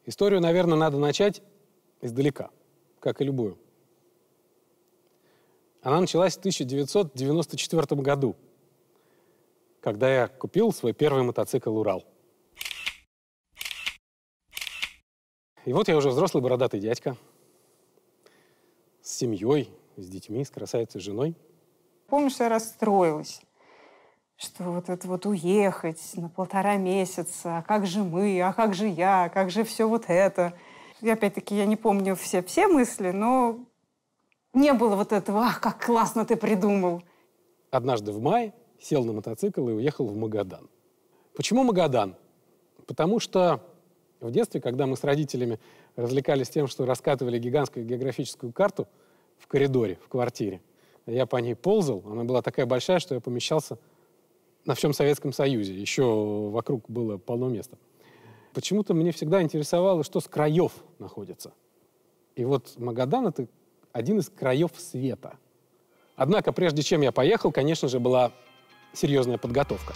Историю, наверное, надо начать издалека, как и любую. Она началась в 1994 году, когда я купил свой первый мотоцикл «Урал». И вот я уже взрослый бородатый дядька с семьей, с детьми, с красавицей женой. Помню, что я расстроилась, что вот это вот уехать на 1,5 месяца, а как же мы, а как же я, как же все вот это. И опять-таки я не помню все мысли, но не было вот этого, ах, как классно ты придумал. Однажды в мае сел на мотоцикл и уехал в Магадан. Почему Магадан? Потому что в детстве, когда мы с родителями развлекались тем, что раскатывали гигантскую географическую карту в коридоре, в квартире, я по ней ползал, она была такая большая, что я помещался на всем Советском Союзе. Еще вокруг было полно места. Почему-то мне всегда интересовало, что с краев находится. И вот Магадан — это один из краев света. Однако, прежде чем я поехал, конечно же, была серьезная подготовка.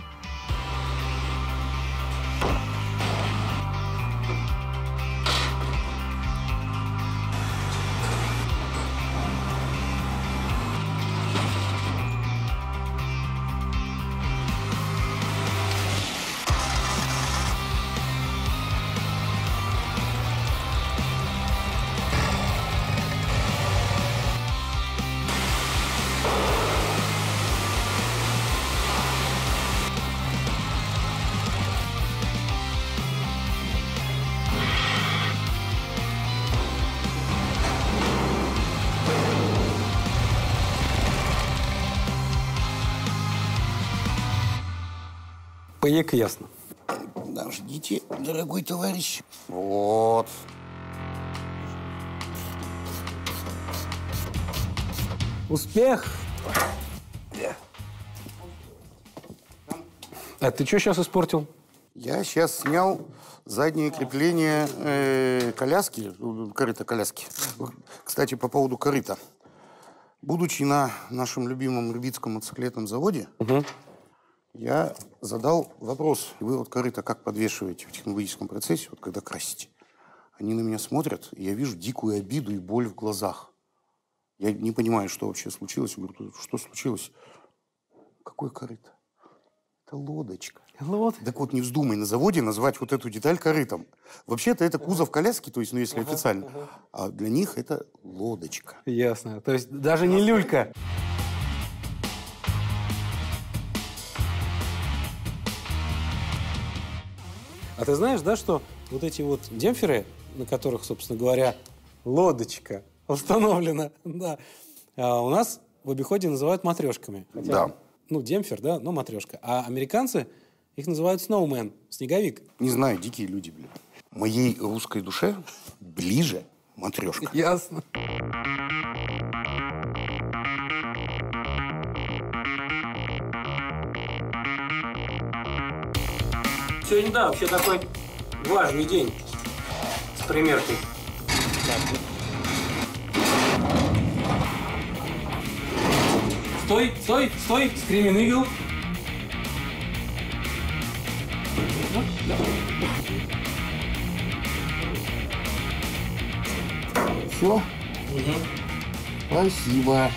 Поек ясно. Подождите, дорогой товарищ. Вот. Успех! А ты что сейчас испортил? Я сейчас снял заднее крепление коляски, корыта коляски. Кстати, по поводу корыта. Будучи на нашем любимом Рыбицком мотоциклетном заводе, я задал вопрос. Вы вот корыто как подвешиваете в технологическом процессе, вот когда красите? Они на меня смотрят, и я вижу дикую обиду и боль в глазах. Я не понимаю, что вообще случилось. Я говорю, что случилось? Какое корыто? Это лодочка. Так вот, не вздумай на заводе назвать вот эту деталь корытом. Вообще-то это кузов коляски, то есть, ну, если официально. А для них это лодочка. Ясно. То есть даже не люлька. А ты знаешь, да, что вот эти вот демпферы, на которых, собственно говоря, лодочка установлена, да, у нас в обиходе называют матрешками. Хотя, да. Ну, демпфер, да, но матрешка. А американцы их называют сноумен, снеговик. Не знаю, дикие люди, блин. Моей русской душе ближе матрешка. Ясно. Сегодня, да, вообще такой важный день с примеркой. Стой, стой, стой, Screaming Eagle. Все? Спасибо.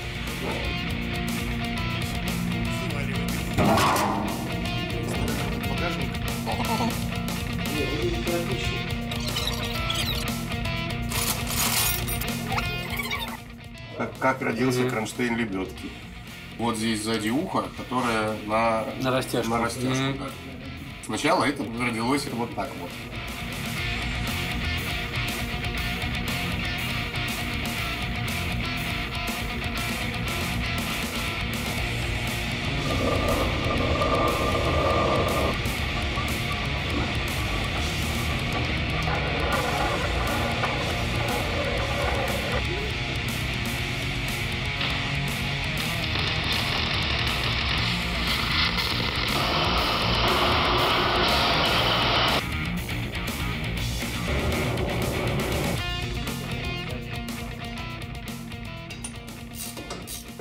Как родился кронштейн лебедки. Вот здесь сзади ухо, которое на растяжку. На растяжку, да. Сначала это родилось вот так вот.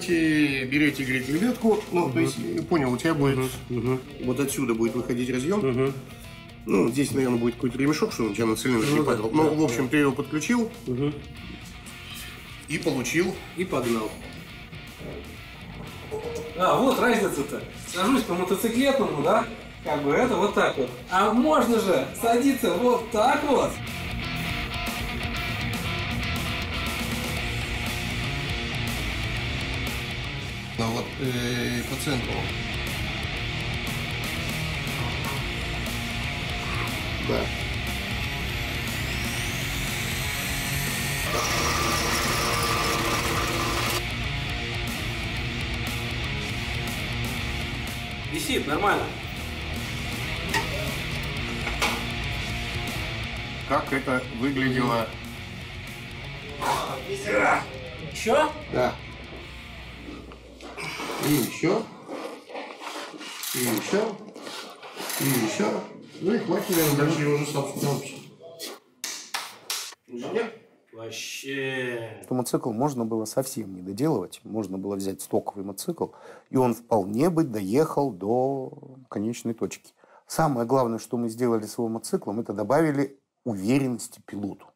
Берете, греть лебедку, ну, то есть, понял, у тебя будет, вот отсюда будет выходить разъем, Ну, здесь, наверное, будет какой-то ремешок, чтобы он у тебя на цилиндр не падал. Ну, в общем, ты его подключил и получил. И погнал. А, вот разница-то. Сажусь по мотоциклетному, да? Как бы это вот так вот. А можно же садиться вот так вот. Ну вот по центру. Да. Висит, нормально. Как это выглядело? Еще? Да. И еще. И еще. И еще. Ну и хватит, наверное, дальше его уже собственно. Вообще. Мотоцикл можно было совсем не доделывать. Можно было взять стоковый мотоцикл, и он вполне бы доехал до конечной точки. Самое главное, что мы сделали с его мотоциклом, это добавили уверенности пилоту.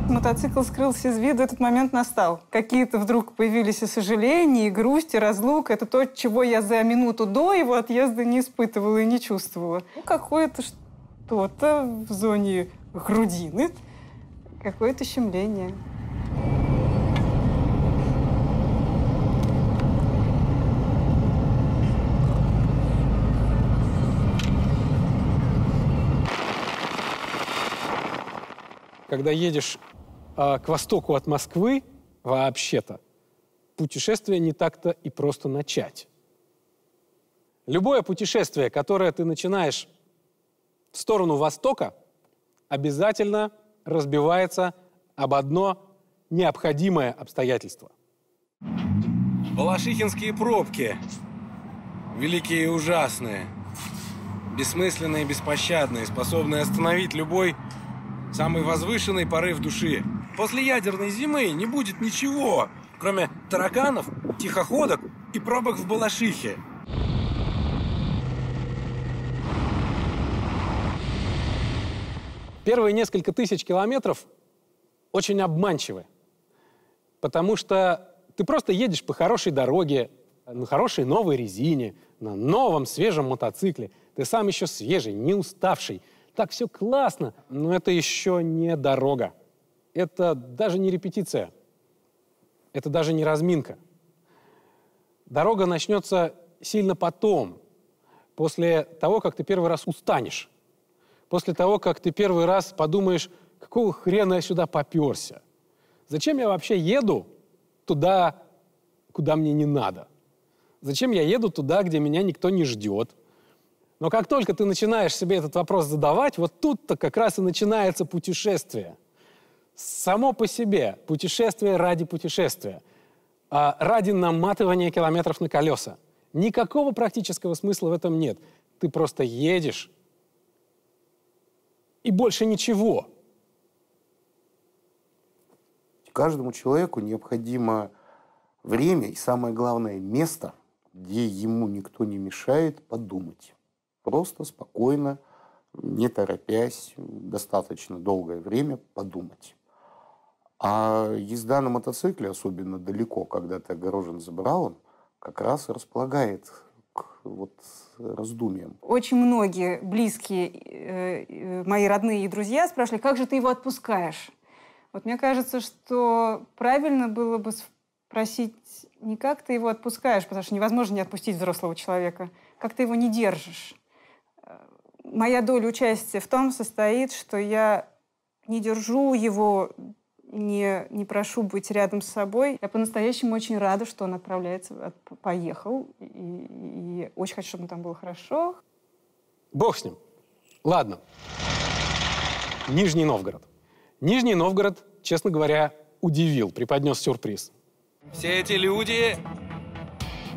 Мотоцикл скрылся из виду, этот момент настал. Какие-то вдруг появились и сожаления, и грусть, и разлука. Это то, чего я за минуту до его отъезда не испытывала и не чувствовала. Ну, какое-то что-то в зоне грудины, какое-то щемление. Когда едешь к востоку от Москвы, вообще-то, путешествие не так-то и просто начать. Любое путешествие, которое ты начинаешь в сторону востока, обязательно разбивается об одно необходимое обстоятельство. Балашихинские пробки. Великие и ужасные. Бессмысленные и беспощадные, способные остановить любой самый возвышенный порыв души. После ядерной зимы не будет ничего, кроме тараканов, тихоходок и пробок в Балашихе. Первые несколько тысяч километров очень обманчивы, потому что ты просто едешь по хорошей дороге, на хорошей новой резине, на новом свежем мотоцикле. Ты сам еще свежий, не уставший. Так все классно, но это еще не дорога. Это даже не репетиция. Это даже не разминка. Дорога начнется сильно потом, после того, как ты первый раз устанешь. После того, как ты первый раз подумаешь, какого хрена я сюда попёрся? Зачем я вообще еду туда, куда мне не надо? Зачем я еду туда, где меня никто не ждет? Но как только ты начинаешь себе этот вопрос задавать, вот тут-то как раз и начинается путешествие. Само по себе путешествие ради путешествия, ради наматывания километров на колеса. Никакого практического смысла в этом нет. Ты просто едешь, и больше ничего. Каждому человеку необходимо время и, самое главное, место, где ему никто не мешает подумать. Просто, спокойно, не торопясь, достаточно долгое время подумать. А езда на мотоцикле, особенно далеко, когда ты огорожен забралом, как раз и располагает к раздумьям. Очень многие близкие, мои родные и друзья спрашивали, как же ты его отпускаешь? Вот мне кажется, что правильно было бы спросить не как ты его отпускаешь, потому что невозможно не отпустить взрослого человека, как ты его не держишь. Моя доля участия в том состоит, что я не держу его, не прошу быть рядом с собой. Я по-настоящему очень рада, что он отправляется, поехал. И очень хочу, чтобы ему там было хорошо. Бог с ним. Ладно. Нижний Новгород. Нижний Новгород, честно говоря, удивил, преподнес сюрприз. Все эти люди,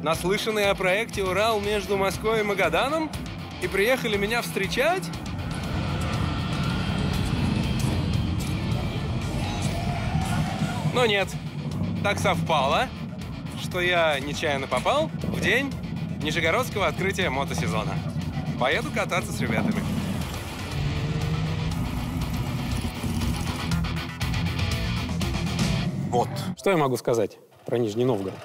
наслышанные о проекте «Урал» между Москвой и Магаданом, и приехали меня встречать? Но нет, так совпало, что я нечаянно попал в день нижегородского открытия мотосезона. Поеду кататься с ребятами. Вот. Что я могу сказать про Нижний Новгород?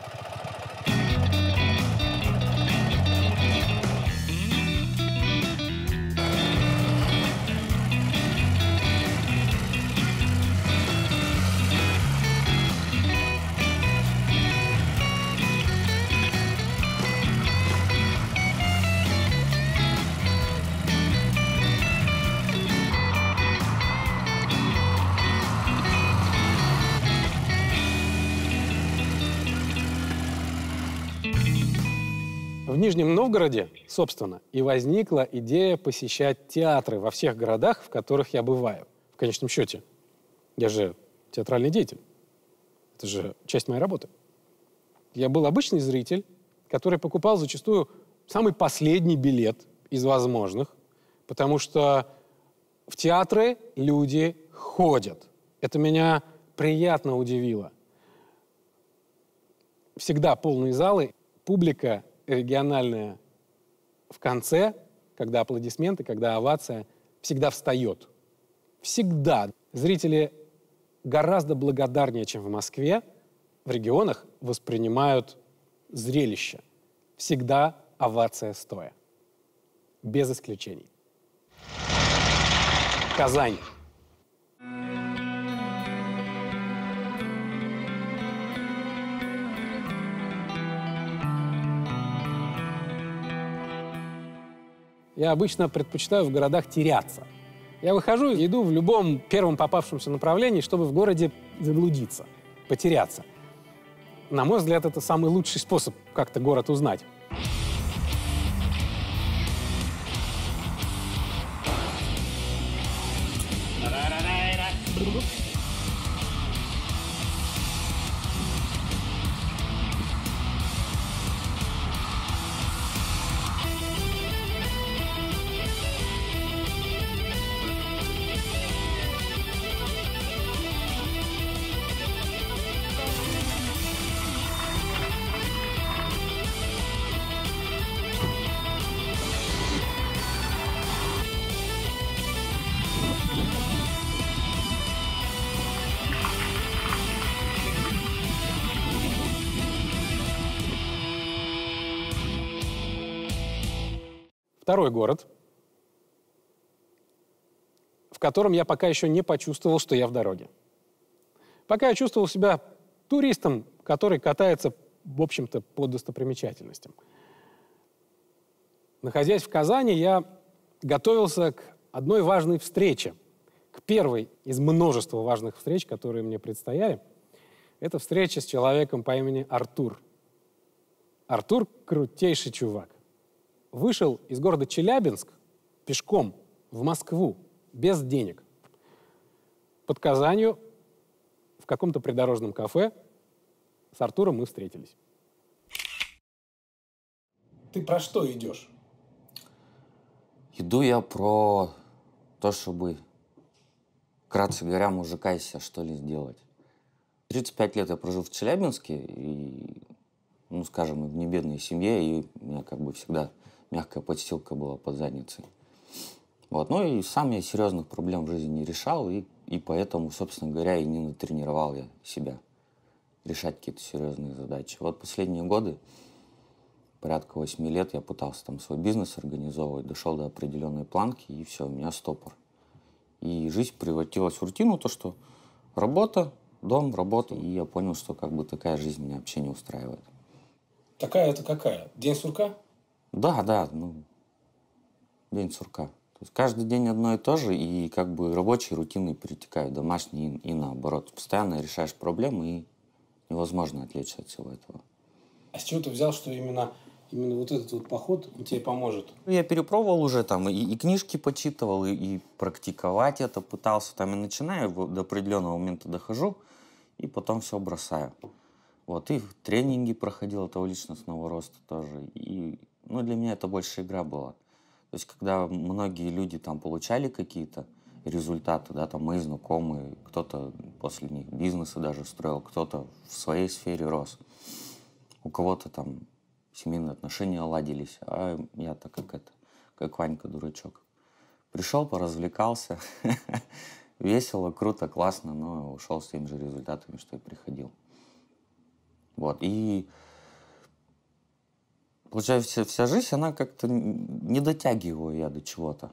В Нижнем Новгороде, собственно, и возникла идея посещать театры во всех городах, в которых я бываю. В конечном счете, я же театральный деятель. Это же часть моей работы. Я был обычный зритель, который покупал зачастую самый последний билет из возможных, потому что в театры люди ходят. Это меня приятно удивило. Всегда полные залы, публика региональная в конце, когда аплодисменты, когда овация, всегда встает. Всегда. Зрители гораздо благодарнее, чем в Москве, в регионах воспринимают зрелище. Всегда овация стоя. Без исключений. Казань. Я обычно предпочитаю в городах теряться. Я выхожу и иду в любом первом попавшемся направлении, чтобы в городе заблудиться, потеряться. На мой взгляд, это самый лучший способ как-то город узнать. Второй город, в котором я пока еще не почувствовал, что я в дороге. Пока я чувствовал себя туристом, который катается, в общем-то, по достопримечательностям. Находясь в Казани, я готовился к одной важной встрече, к первой из множества важных встреч, которые мне предстояли. Это встреча с человеком по имени Артур. Артур – крутейший чувак. Вышел из города Челябинск пешком в Москву, без денег. Под Казанью, в каком-то придорожном кафе, с Артуром мы встретились. Ты про что идешь? Иду я про то, чтобы, вкратце говоря, мужика из себя что ли сделать. 35 лет я прожил в Челябинске, и, ну, скажем, в небедной семье, и у меня как бы всегда мягкая подстилка была под задницей. Вот. Ну и сам я серьезных проблем в жизни не решал, и поэтому, собственно говоря, и не натренировал я себя решать какие-то серьезные задачи. Вот последние годы, порядка 8 лет, я пытался там свой бизнес организовывать, дошел до определенной планки, и все, у меня стопор. И жизнь превратилась в рутину, то, что работа, дом, работа, и я понял, что как бы такая жизнь меня вообще не устраивает. Такая это какая? День сурка? Да, ну, день сурка. То есть каждый день одно и то же, и как бы рабочие рутины перетекают в домашние и наоборот. Постоянно решаешь проблемы, и невозможно отвлечься от всего этого. А с чего ты взял, что именно именно вот этот вот поход он тебе поможет? Я перепробовал уже там, и книжки почитывал, и практиковать это пытался. Там и начинаю, до определенного момента дохожу, и потом все бросаю. Вот, и тренинги проходил этого личностного роста тоже. И, ну, для меня это больше игра была. То есть, когда многие люди там получали какие-то результаты, да, там мои знакомые, кто-то после них бизнесы даже строил, кто-то в своей сфере рос. У кого-то там семейные отношения ладились, а я так как Ванька дурачок. Пришел, поразвлекался, весело, круто, классно, но ушел с теми же результатами, что и приходил. Вот, и получается, вся жизнь, она как-то не дотягиваю я до чего-то.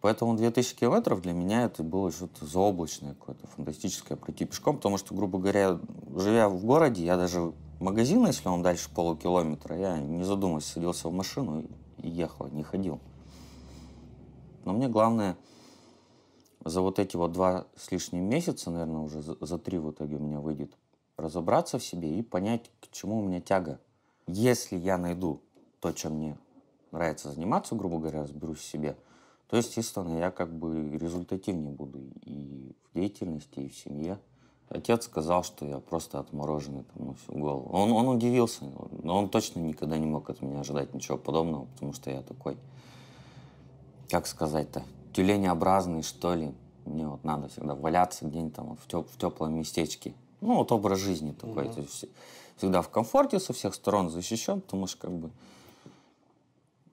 Поэтому 2000 километров для меня это было что-то заоблачное, какое-то фантастическое пройти пешком, потому что, грубо говоря, живя в городе, я даже магазин, если он дальше полукилометра, я, не задумываясь, садился в машину и ехал, не ходил. Но мне главное за вот эти вот 2 с лишним месяца, наверное, уже за 3 в итоге у меня выйдет, разобраться в себе и понять, к чему у меня тяга. Если я найду то, чем мне нравится заниматься, грубо говоря, разберусь в себе, то, естественно, я как бы результативнее буду и в деятельности, и в семье. Отец сказал, что я просто отмороженный там, на всю голову. Он удивился, но он точно никогда не мог от меня ожидать ничего подобного, потому что я такой, как сказать-то, тюленеобразный, что ли. Мне вот надо всегда валяться где-нибудь там в теплом местечке. Ну, вот образ жизни такой. То есть всегда в комфорте, со всех сторон защищен, потому что как бы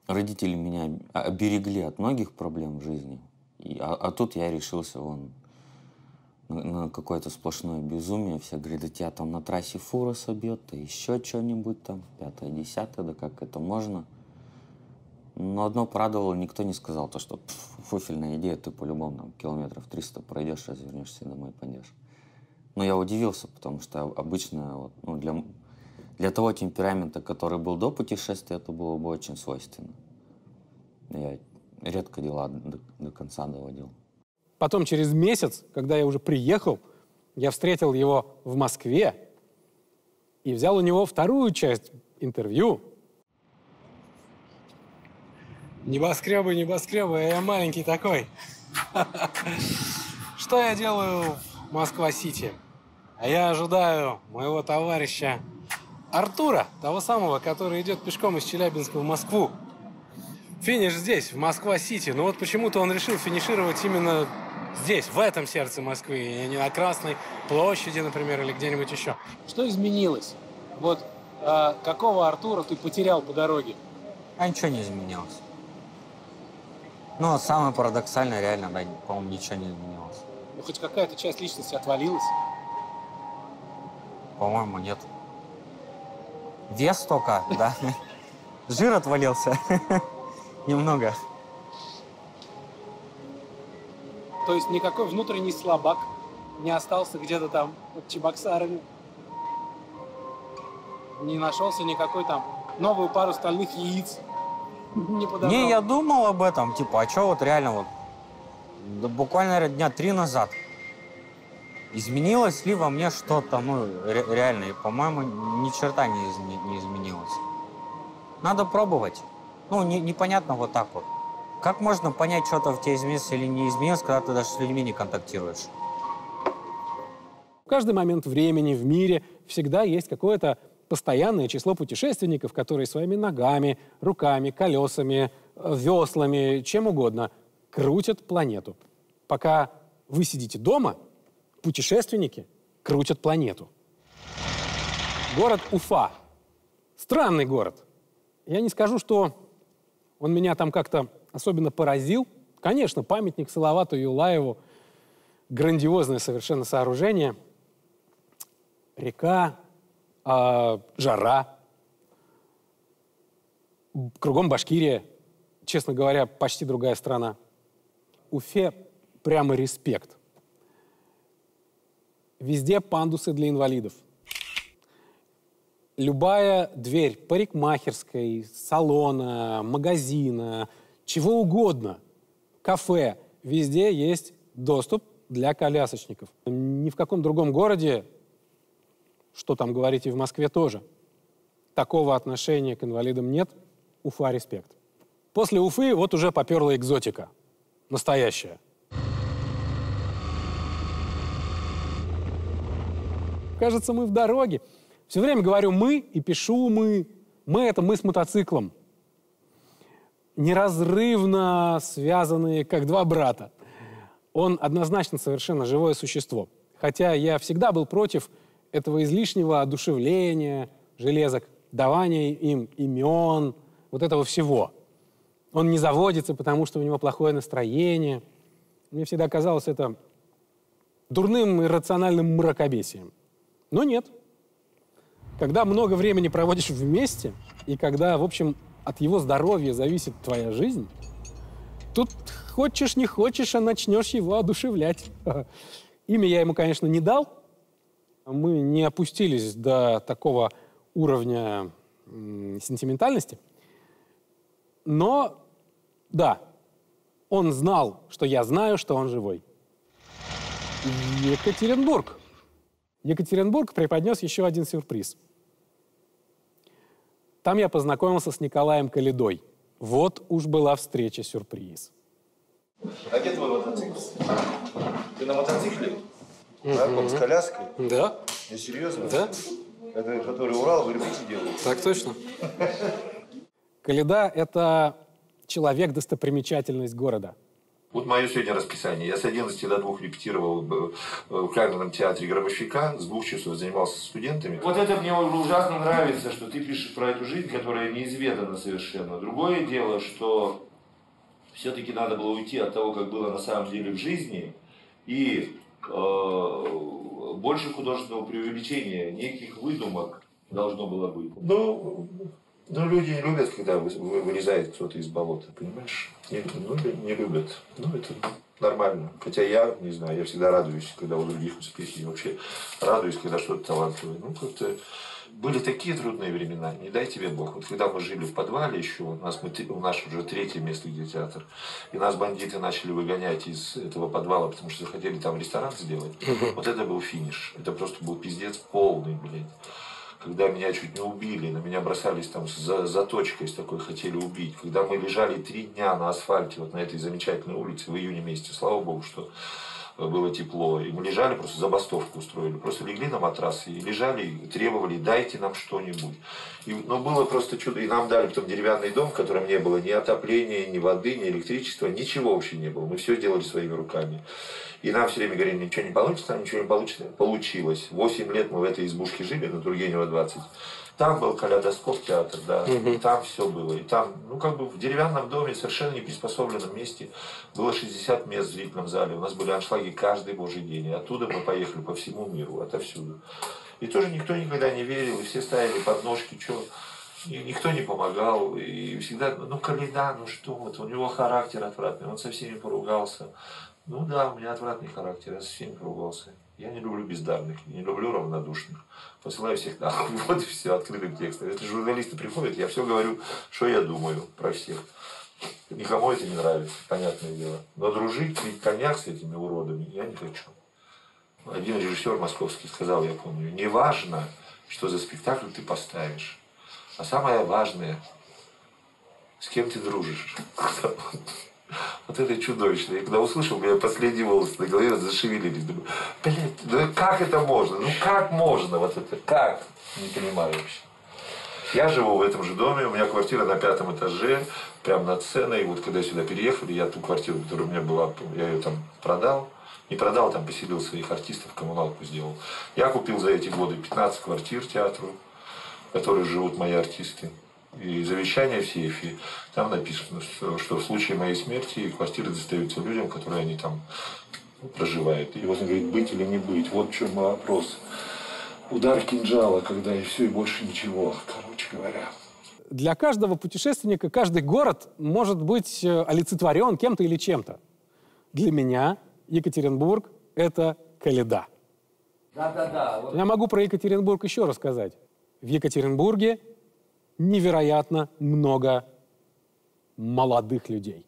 родители меня оберегли от многих проблем в жизни. А тут я решился на какое-то сплошное безумие. Все говорят, да тебя там на трассе фура собьет, да еще что-нибудь там, 5-10, да как это можно? Но одно порадовало, никто не сказал, то, что фуфельная идея, ты по-любому там километров 300 пройдешь, развернешься и домой пойдешь. Но я удивился, потому что обычно вот, ну, для того темперамента, который был до путешествия, это было бы очень свойственно. Я редко дела до конца доводил. Потом через месяц, когда я уже приехал, я встретил его в Москве и взял у него вторую часть интервью. Небоскребы, небоскребы, а я маленький такой. Что я делаю в Москва-Сити? А я ожидаю моего товарища Артура, того самого, который идет пешком из Челябинска в Москву. Финиш здесь, в Москва-Сити. Но вот почему-то он решил финишировать именно здесь, в этом сердце Москвы, и не на Красной площади, например, или где-нибудь еще. Что изменилось? Вот какого Артура ты потерял по дороге? А ничего не изменилось. Ну, самое парадоксальное, реально, да, по-моему, ничего не изменилось. Ну, хоть какая-то часть личности отвалилась? По-моему, нет. Вес только, да. Жир отвалился. Немного. То есть никакой внутренний слабак не остался где-то там под Чебоксарами? Не нашелся никакой там новую пару стальных яиц? Не подобрал? Не, я думал об этом, типа, а что вот реально вот, да буквально, наверное, дня 3 назад изменилось ли во мне что-то, ну, реально, и, по-моему, ни черта не изменилось. Надо пробовать. Ну, непонятно вот так вот. Как можно понять, что-то в тебе изменилось или не изменилось, когда ты даже с людьми не контактируешь? В каждый момент времени в мире всегда есть какое-то постоянное число путешественников, которые своими ногами, руками, колесами, веслами, чем угодно крутят планету. Пока вы сидите дома, путешественники крутят планету. Город Уфа. Странный город. Я не скажу, что он меня там как-то особенно поразил. Конечно, памятник Салавату Юлаеву, грандиозное совершенно сооружение. Река, жара. Кругом Башкирия. Честно говоря, почти другая страна. Уфе прямо респект. Везде пандусы для инвалидов. Любая дверь парикмахерской, салона, магазина, чего угодно, кафе, везде есть доступ для колясочников. Ни в каком другом городе, что там говорить, и в Москве тоже, такого отношения к инвалидам нет. Уфа, респект. После Уфы вот уже поперла экзотика. Настоящая. Кажется, мы в дороге. Все время говорю «мы» и пишу «мы». Мы — это мы с мотоциклом. Неразрывно связанные, как два брата. Он однозначно совершенно живое существо. Хотя я всегда был против этого излишнего одушевления железок, давания им имен, вот этого всего. Он не заводится, потому что у него плохое настроение. Мне всегда казалось это дурным иррациональным мракобесием. Но нет. Когда много времени проводишь вместе, и когда, в общем, от его здоровья зависит твоя жизнь, тут хочешь не хочешь, а начнешь его одушевлять. Имя я ему, конечно, не дал. Мы не опустились до такого уровня сентиментальности. Но, да, он знал, что я знаю, что он живой. Екатеринбург. Екатеринбург преподнес еще один сюрприз. Там я познакомился с Николаем Калидой. Вот уж была встреча-сюрприз. А где твой мотоцикл? Ты на мотоцикле? Да, с коляской? Да. Не серьезно? Да. Это который Урал в Ирбите делает? Так точно. Калида — это человек-достопримечательность города. Вот мое сегодня расписание. Я с 11 до 2 репетировал в камерном театре Гробовщика, с 2 часов занимался с студентами. Вот это мне ужасно нравится, что ты пишешь про эту жизнь, которая неизведана совершенно. Другое дело, что все-таки надо было уйти от того, как было на самом деле в жизни, и больше художественного преувеличения, неких выдумок должно было быть. Ну, люди не любят, когда вылезает кто-то из болота, понимаешь? Не любят. Ну, это нормально. Хотя я, не знаю, я всегда радуюсь, когда у других успехи. И вообще радуюсь, когда что-то талантливое. Ну, как-то были такие трудные времена, не дай тебе Бог. Вот когда мы жили в подвале еще, у нас уже 3-е место, где театр, и нас бандиты начали выгонять из этого подвала, потому что захотели там ресторан сделать. Вот это был финиш. Это просто был пиздец полный, блядь. Когда меня чуть не убили, на меня бросались там с заточкой с такой, хотели убить. Когда мы лежали 3 дня на асфальте, вот на этой замечательной улице в июне месяце, слава богу, что было тепло. И мы лежали, просто забастовку устроили. Просто легли на матрасы и лежали, и требовали, дайте нам что-нибудь. Но было просто чудо. И нам дали потом деревянный дом, в котором не было ни отопления, ни воды, ни электричества, ничего вообще не было. Мы все делали своими руками. И нам все время говорили, ничего не получится, ничего не получится. Получилось. 8 лет мы в этой избушке жили, на Тургенева 20. Там был калейдоскоп театр, да, и там все было. И там, ну, как бы в деревянном доме, совершенно не приспособленном месте, было 60 мест в зрительном зале. У нас были аншлаги каждый божий день. И оттуда мы поехали по всему миру, отовсюду. И тоже никто никогда не верил, и все ставили подножки, что... И никто не помогал, и всегда, ну, Калида, ну что, вот, у него характер отвратный, он со всеми поругался. Ну да, у меня отвратный характер, я со всеми поругался. Я не люблю бездарных, не люблю равнодушных. Посылаю всех нахуй. Вот и все, открытым текстом. Это журналисты приходят, я все говорю, что я думаю про всех. Никому это не нравится, понятное дело. Но дружить, пить коньяк с этими уродами я не хочу. Один режиссер московский сказал, я помню, не важно, что за спектакль ты поставишь, а самое важное, с кем ты дружишь. Вот это чудовищно. Я когда услышал, у меня последние волосы на голове зашевелились. Думаю, блядь, ну как это можно? Ну как можно вот это? Как? Не понимаю вообще. Я живу в этом же доме, у меня квартира на 5-м этаже, прямо над сценой. И вот когда сюда переехали, я ту квартиру, которая у меня была, я ее там продал. Не продал, там поселил своих артистов, коммуналку сделал. Я купил за эти годы 15 квартир театру, в которых живут мои артисты. И завещание в сейфе, там написано, что в случае моей смерти квартиры достаются людям, которые они там проживают. И вот он говорит, быть или не быть, вот в чем вопрос. Удар кинжала, когда и все, и больше ничего, короче говоря. Для каждого путешественника каждый город может быть олицетворен кем-то или чем-то. Для меня Екатеринбург — это Калида. Да. Я могу про Екатеринбург еще рассказать. В Екатеринбурге невероятно много молодых людей.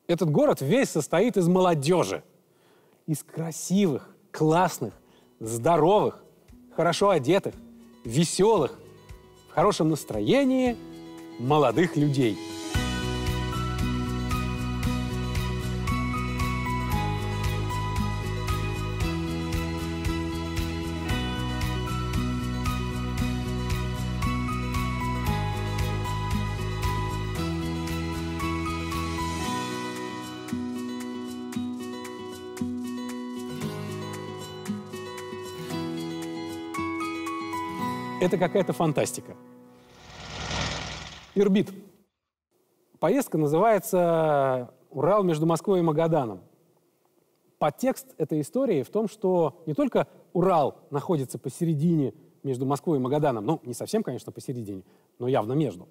Этот город весь состоит из молодежи. Из красивых, классных, здоровых, хорошо одетых, веселых, в хорошем настроении молодых людей. Это какая-то фантастика. Ирбит. Поездка называется «Урал между Москвой и Магаданом». Подтекст этой истории в том, что не только Урал находится посередине между Москвой и Магаданом, ну, не совсем, конечно, посередине, но явно между,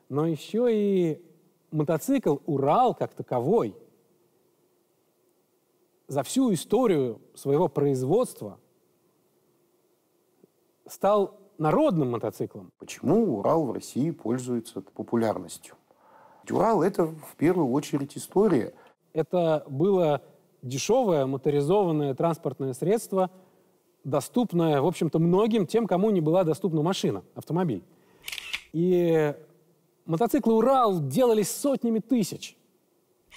но еще и мотоцикл «Урал» как таковой за всю историю своего производства стал народным мотоциклом. Почему Урал в России пользуется популярностью? Урал – это в первую очередь история. Это было дешевое моторизованное транспортное средство, доступное, в общем-то, многим тем, кому не была доступна машина, автомобиль. И мотоциклы «Урал» делались сотнями тысяч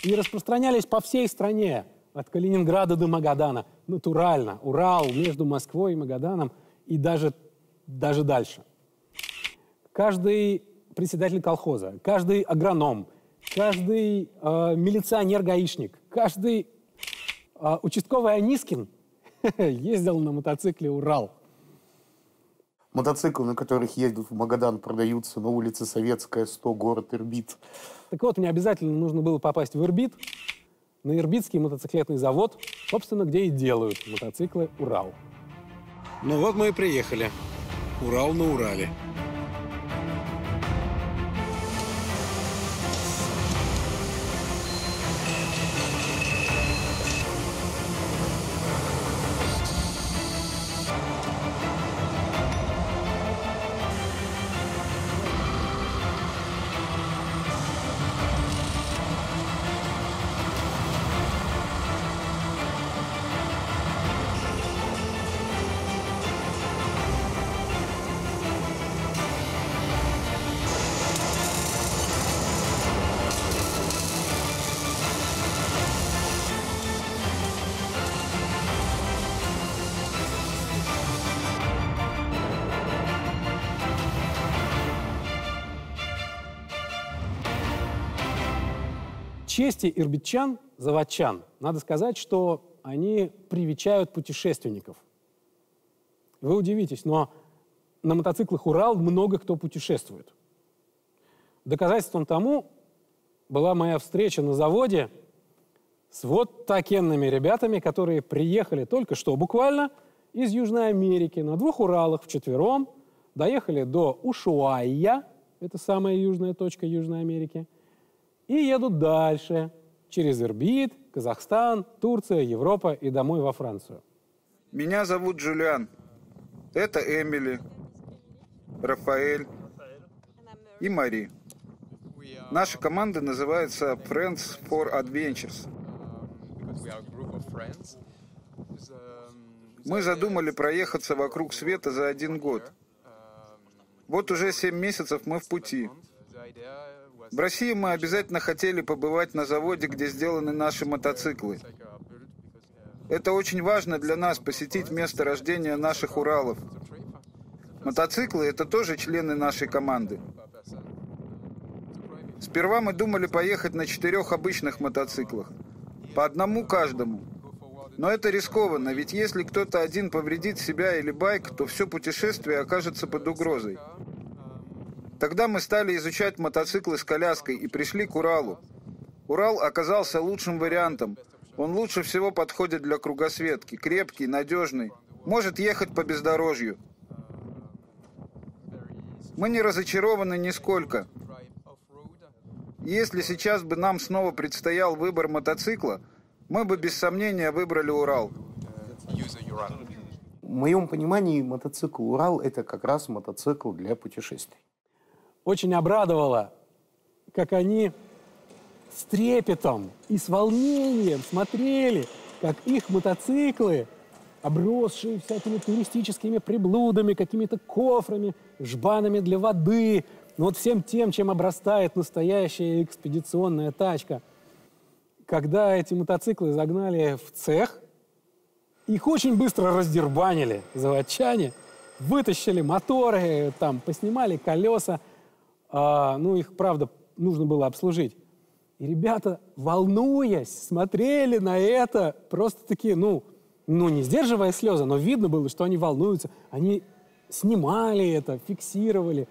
и распространялись по всей стране, от Калининграда до Магадана. Натурально. Урал между Москвой и Магаданом и даже дальше. Каждый председатель колхоза, каждый агроном, каждый милиционер-гаишник, каждый участковый Анискин ездил на мотоцикле «Урал». Мотоциклы, на которых ездят в Магадан, продаются на улице Советская, 100, город Ирбит. Так вот, мне обязательно нужно было попасть в Ирбит, на Ирбитский мотоциклетный завод, собственно, где и делают мотоциклы «Урал». Ну вот мы и приехали. Урал на Урале. чести ирбитчан, заводчан, надо сказать, что они привечают путешественников. Вы удивитесь, но на мотоциклах «Урал» много кто путешествует. Доказательством тому была моя встреча на заводе с вот такенными ребятами, которые приехали только что буквально из Южной Америки на 2 «Уралах» вчетвером, доехали до Ушуайя, это самая южная точка Южной Америки, и едут дальше, через Ирбит, Казахстан, Турция, Европа и домой во Францию. Меня зовут Джулиан. Это Эмили, Рафаэль и Мари. Наша команда называется Friends for Adventures. Мы задумали проехаться вокруг света за 1 год. Вот уже 7 месяцев мы в пути. В России мы обязательно хотели побывать на заводе, где сделаны наши мотоциклы. Это очень важно для нас, посетить место рождения наших Уралов. Мотоциклы — это тоже члены нашей команды. Сперва мы думали поехать на 4 обычных мотоциклах, по одному каждому. Но это рискованно, ведь если кто-то один повредит себя или байк, то все путешествие окажется под угрозой. Тогда мы стали изучать мотоциклы с коляской и пришли к Уралу. Урал оказался лучшим вариантом. Он лучше всего подходит для кругосветки, крепкий, надежный, может ехать по бездорожью. Мы не разочарованы нисколько. Если сейчас бы нам снова предстоял выбор мотоцикла, мы бы без сомнения выбрали Урал. В моем понимании мотоцикл «Урал» — это как раз мотоцикл для путешествий. Очень обрадовало, как они с трепетом и с волнением смотрели, как их мотоциклы обросшие всякими туристическими приблудами, какими-то кофрами, жбанами для воды. Ну вот всем тем, чем обрастает настоящая экспедиционная тачка. Когда эти мотоциклы загнали в цех, их очень быстро раздербанили заводчане, вытащили моторы, там, поснимали колеса. Ну, их, правда, нужно было обслужить. И ребята, волнуясь, смотрели на это просто-таки, ну, не сдерживая слезы, но видно было, что они волнуются. Они снимали это, фиксировали,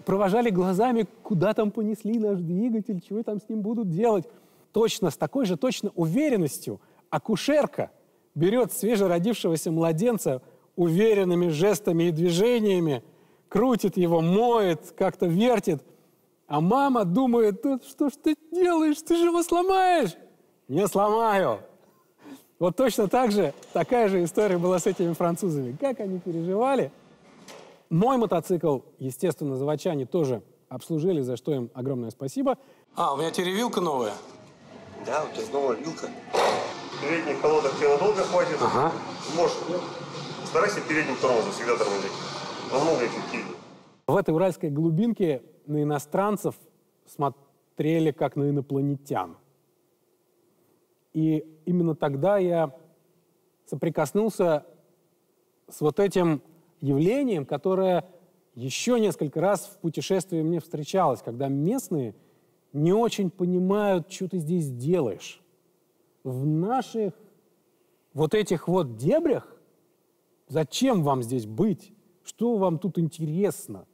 провожали глазами, куда там понесли наш двигатель, чего там с ним будут делать. Точно, с такой же точно уверенностью акушерка берет свежеродившегося младенца уверенными жестами и движениями, крутит его, моет, как-то вертит. А мама думает: что ж ты делаешь, ты же его сломаешь. Не сломаю. Вот точно так же, такая же история была с этими французами. Как они переживали. Мой мотоцикл, естественно, заводчане тоже обслужили, за что им огромное спасибо. У меня теперь вилка новая. Да, у тебя новая вилка. Передних колодок тебе надолго хватит. Ага. Можешь, старайся передним тормозом всегда тормозить. Намного эффективнее. В этой уральской глубинке на иностранцев смотрели как на инопланетян. И именно тогда я соприкоснулся с вот этим явлением, которое еще несколько раз в путешествии мне встречалось, когда местные не очень понимают, что ты здесь делаешь. В наших вот этих вот дебрях зачем вам здесь быть? Что вам тут интересно?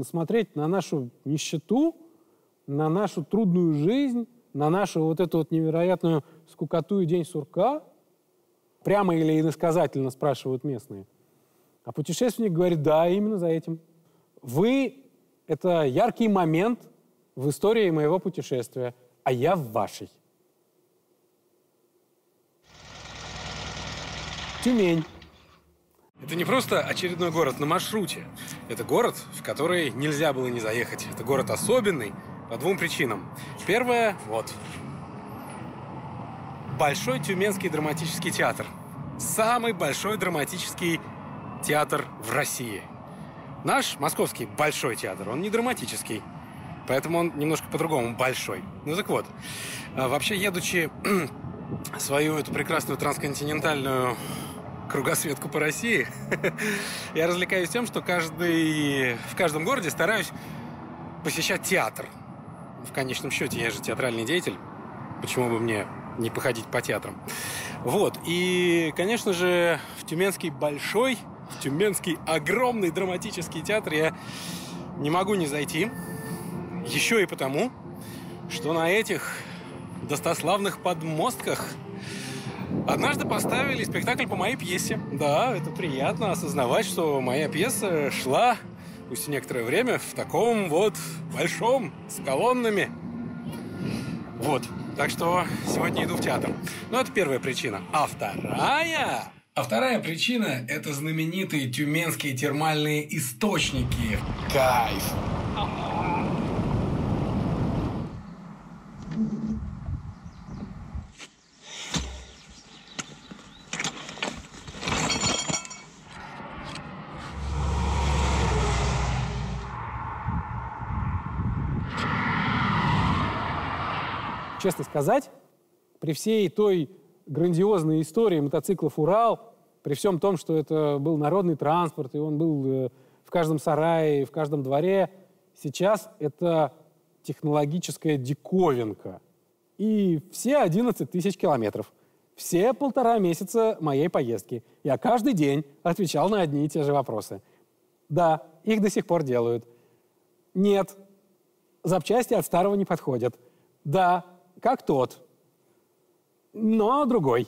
Смотреть на нашу нищету, на нашу трудную жизнь, на нашу вот эту вот невероятную скукоту и день сурка? Прямо или иносказательно спрашивают местные. А путешественник говорит: да, именно за этим. Вы — это яркий момент в истории моего путешествия, а я в вашей. Тюмень. Это не просто очередной город на маршруте. Это город, в который нельзя было не заехать. Это город особенный по двум причинам. Первое — вот. Большой Тюменский драматический театр. Самый большой драматический театр в России. Наш московский Большой театр, он не драматический. Поэтому он немножко по-другому большой. Ну так вот, вообще, едучи свою эту прекрасную трансконтинентальную кругосветку по России, я развлекаюсь тем, что в каждом городе стараюсь посещать театр. В конечном счете, я же театральный деятель. Почему бы мне не походить по театрам? Вот. И, конечно же, в Тюменский большой, в Тюменский огромный драматический театр я не могу не зайти. Еще и потому, что на этих достославных подмостках однажды поставили спектакль по моей пьесе. Да, это приятно осознавать, что моя пьеса шла, пусть и некоторое время, в таком вот большом, с колоннами. Вот. Так что сегодня иду в театр. Ну, это первая причина. А вторая причина – это знаменитые тюменские термальные источники. Кайф! Честно сказать, при всей той грандиозной истории мотоциклов «Урал», при всем том, что это был народный транспорт, и он был в каждом сарае, в каждом дворе, сейчас это технологическая диковинка. И все 11 тысяч километров, все 1,5 месяца моей поездки я каждый день отвечал на одни и те же вопросы. Да, их до сих пор делают. Нет, запчасти от старого не подходят. Да, как тот. Но другой.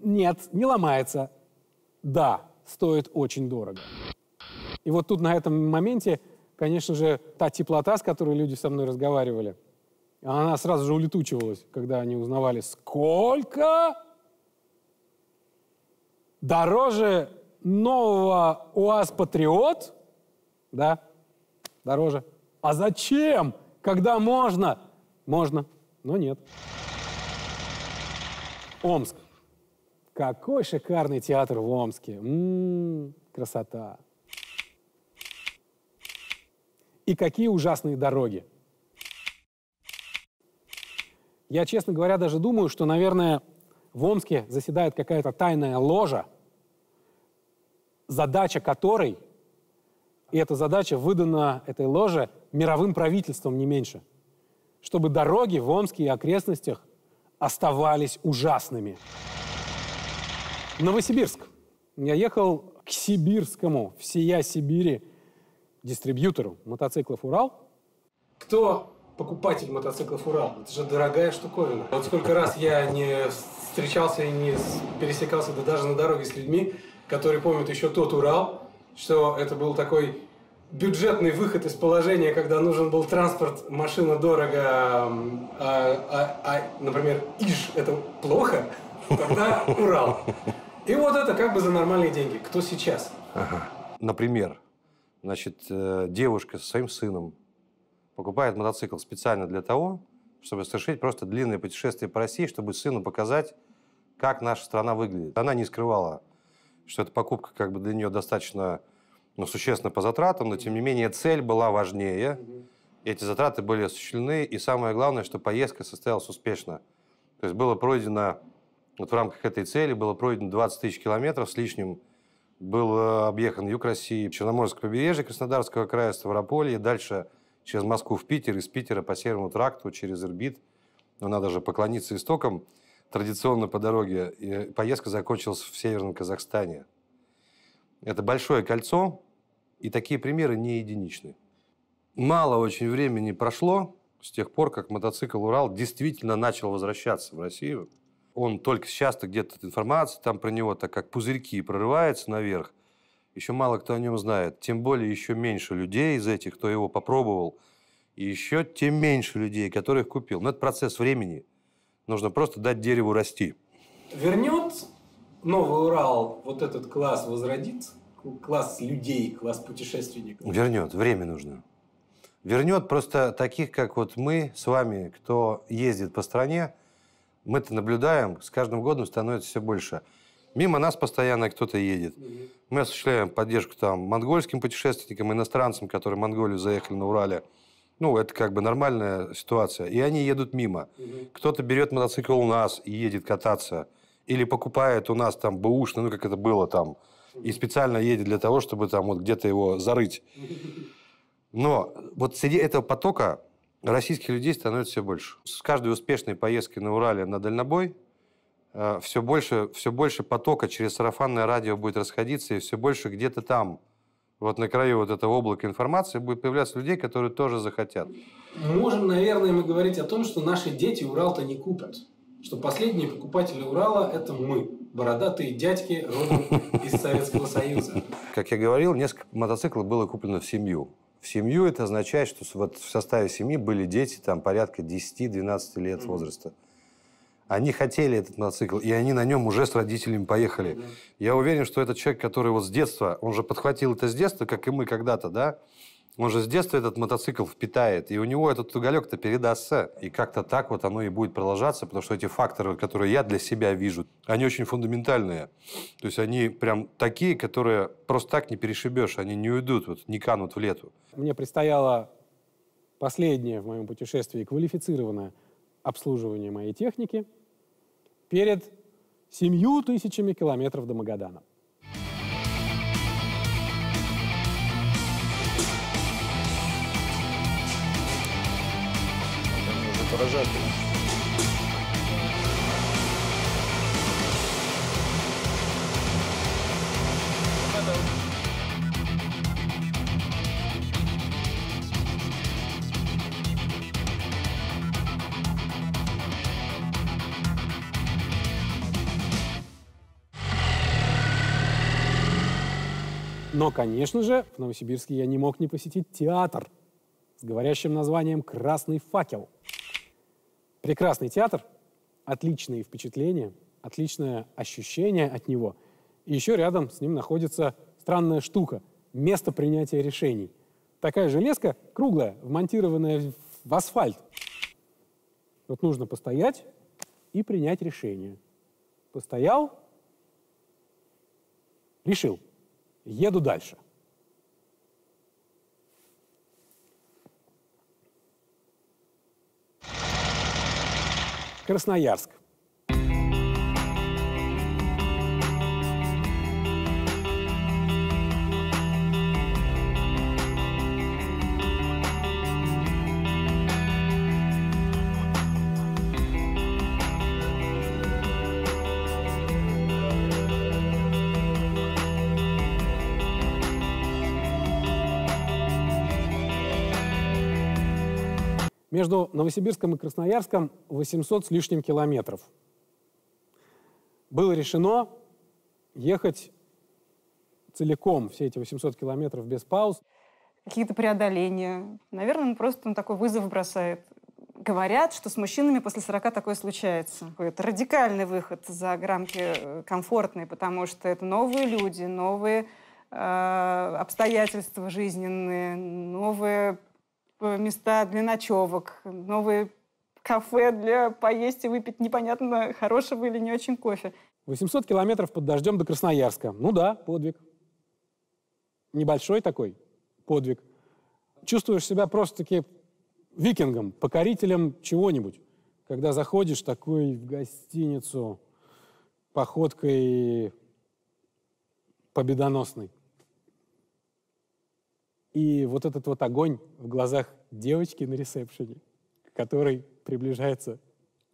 Нет, не ломается. Да, стоит очень дорого. И вот тут на этом моменте, конечно же, та теплота, с которой люди со мной разговаривали, она сразу же улетучивалась, когда они узнавали, сколько дороже нового УАЗ Патриот. Да, дороже. А зачем? Когда можно? Можно, но нет. Омск. Какой шикарный театр в Омске. Красота. И какие ужасные дороги. Я, честно говоря, даже думаю, что, наверное, в Омске заседает какая-то тайная ложа, задача которой, и эта задача выдана этой ложе мировым правительством не меньше, чтобы дороги в Омске и окрестностях оставались ужасными. Новосибирск. Я ехал к сибирскому, всея Сибири, дистрибьютору мотоциклов «Урал». Кто покупатель мотоциклов «Урал»? Это же дорогая штуковина. Вот сколько раз я не встречался и не пересекался, да даже на дороге с людьми, которые помнят еще тот «Урал», что это был такой бюджетный выход из положения, когда нужен был транспорт, машина дорого, например, ИЖ – это плохо, тогда «Урал». И вот это как бы за нормальные деньги. Кто сейчас? Ага. Например, значит, девушка со своим сыном покупает мотоцикл специально для того, чтобы совершить просто длинное путешествие по России, чтобы сыну показать, как наша страна выглядит. Она не скрывала, что эта покупка как бы для нее достаточно существенно по затратам, но тем не менее цель была важнее. Эти затраты были осуществлены, и самое главное, что поездка состоялась успешно. То есть было пройдено, вот в рамках этой цели было пройдено 20 тысяч километров с лишним. Был объехан юг России, Черноморское побережье Краснодарского края, Ставрополье, дальше через Москву в Питер, из Питера по Северному тракту, через Ирбит. Но надо же поклониться истокам традиционно по дороге. И поездка закончилась в Северном Казахстане. Это большое кольцо, и такие примеры не единичны. Мало очень времени прошло с тех пор, как мотоцикл «Урал» действительно начал возвращаться в Россию. Он только сейчас-то где-то информация там про него, так как пузырьки прорывается наверх. Еще мало кто о нем знает. Тем более еще меньше людей из этих, кто его попробовал. И еще тем меньше людей, которых купил. Но это процесс времени. Нужно просто дать дереву расти. Вернет новый Урал вот этот класс, возродит? Класс людей, класс путешественников? Вернет. Время нужно. Вернет просто таких, как вот мы с вами, кто ездит по стране. Мы-то наблюдаем, с каждым годом становится все больше. Мимо нас постоянно кто-то едет. Мы осуществляем поддержку там монгольским путешественникам, иностранцам, которые в Монголию заехали на Урале. Ну, это как бы нормальная ситуация. И они едут мимо. Кто-то берет мотоцикл у нас и едет кататься. Или покупает у нас там бэушный, ну, как это было там, и специально едет для того, чтобы там вот где-то его зарыть. Но вот среди этого потока российских людей становится все больше. С каждой успешной поездкой на Урале на дальнобой все больше потока через сарафанное радио будет расходиться, и все больше где-то там, вот на краю вот этого облака информации, будет появляться людей, которые тоже захотят. Можем, наверное, мы говорить о том, что наши дети Урал-то не купят. Что последние покупатели Урала – это мы, бородатые дядьки, родом из Советского Союза. Как я говорил, несколько мотоциклов было куплено в семью. В семью это означает, что вот в составе семьи были дети там, порядка 10-12 лет возраста. Они хотели этот мотоцикл, и они на нем уже с родителями поехали. Я уверен, что этот человек, который вот с детства, он же подхватил это с детства, как и мы когда-то, да? Он же с детства этот мотоцикл впитает, и у него этот уголек-то передастся. И как-то так вот оно и будет продолжаться, потому что эти факторы, которые я для себя вижу, они очень фундаментальные. То есть они прям такие, которые просто так не перешибешь, они не уйдут, вот, не канут в лету. Мне предстояло последнее в моем путешествии квалифицированное обслуживание моей техники перед 7000 километров до Магадана. Поражательно. Но, конечно же, в Новосибирске я не мог не посетить театр с говорящим названием «Красный факел». Прекрасный театр, отличные впечатления, отличное ощущение от него. И еще рядом с ним находится странная штука – место принятия решений. Такая железка круглая, вмонтированная в асфальт. Вот нужно постоять и принять решение. Постоял Решил, еду дальше. Красноярск. Между Новосибирском и Красноярском 800 с лишним километров. Было решено ехать целиком все эти 800 километров без пауз. Какие-то преодоления. Наверное, просто такой вызов бросает. Говорят, что с мужчинами после 40 такое случается. Это радикальный выход за рамки комфортные, потому что это новые люди, новые обстоятельства жизненные, новые места для ночевок, новые кафе для поесть и выпить непонятно хорошего или не очень кофе. 800 километров под дождем до Красноярска. Ну да, подвиг. Небольшой такой подвиг. Чувствуешь себя просто-таки викингом, покорителем чего-нибудь. Когда заходишь такой в гостиницу походкой победоносной. И вот этот вот огонь в глазах девочки на ресепшене, к которой приближается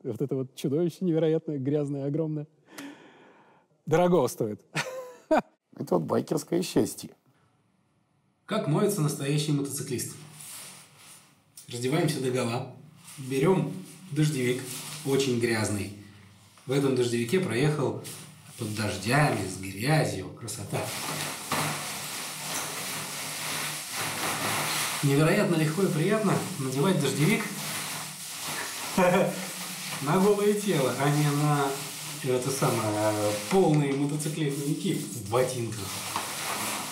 вот это вот чудовище невероятное, грязное, огромное. Дорогого стоит. Это вот байкерское счастье. Как моется настоящий мотоциклист? Раздеваемся догола, берем дождевик, очень грязный. В этом дождевике проехал под дождями, с грязью. Красота. Невероятно легко и приятно надевать дождевик на голое тело, а не на это самое полный мотоциклетный экип в ботинках.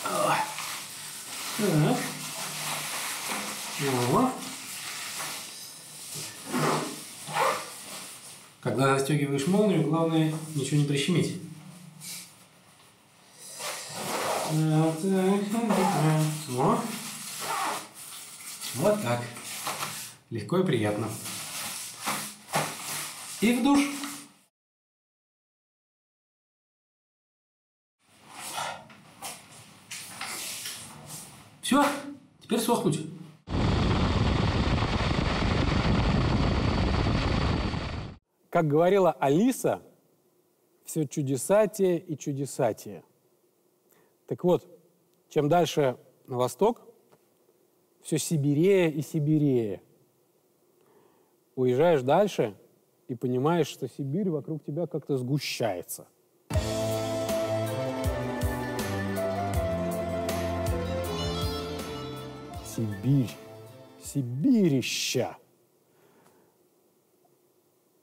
Так. Когда застегиваешь молнию, главное ничего не прищемить. Вот так. Легко и приятно. И в душ. Все, теперь сохнуть. Как говорила Алиса, все чудесатие и чудесатие. Так вот, чем дальше на восток, все сибирее и сибирее. Уезжаешь дальше и понимаешь, что Сибирь вокруг тебя как-то сгущается. Сибирь. Сибирища.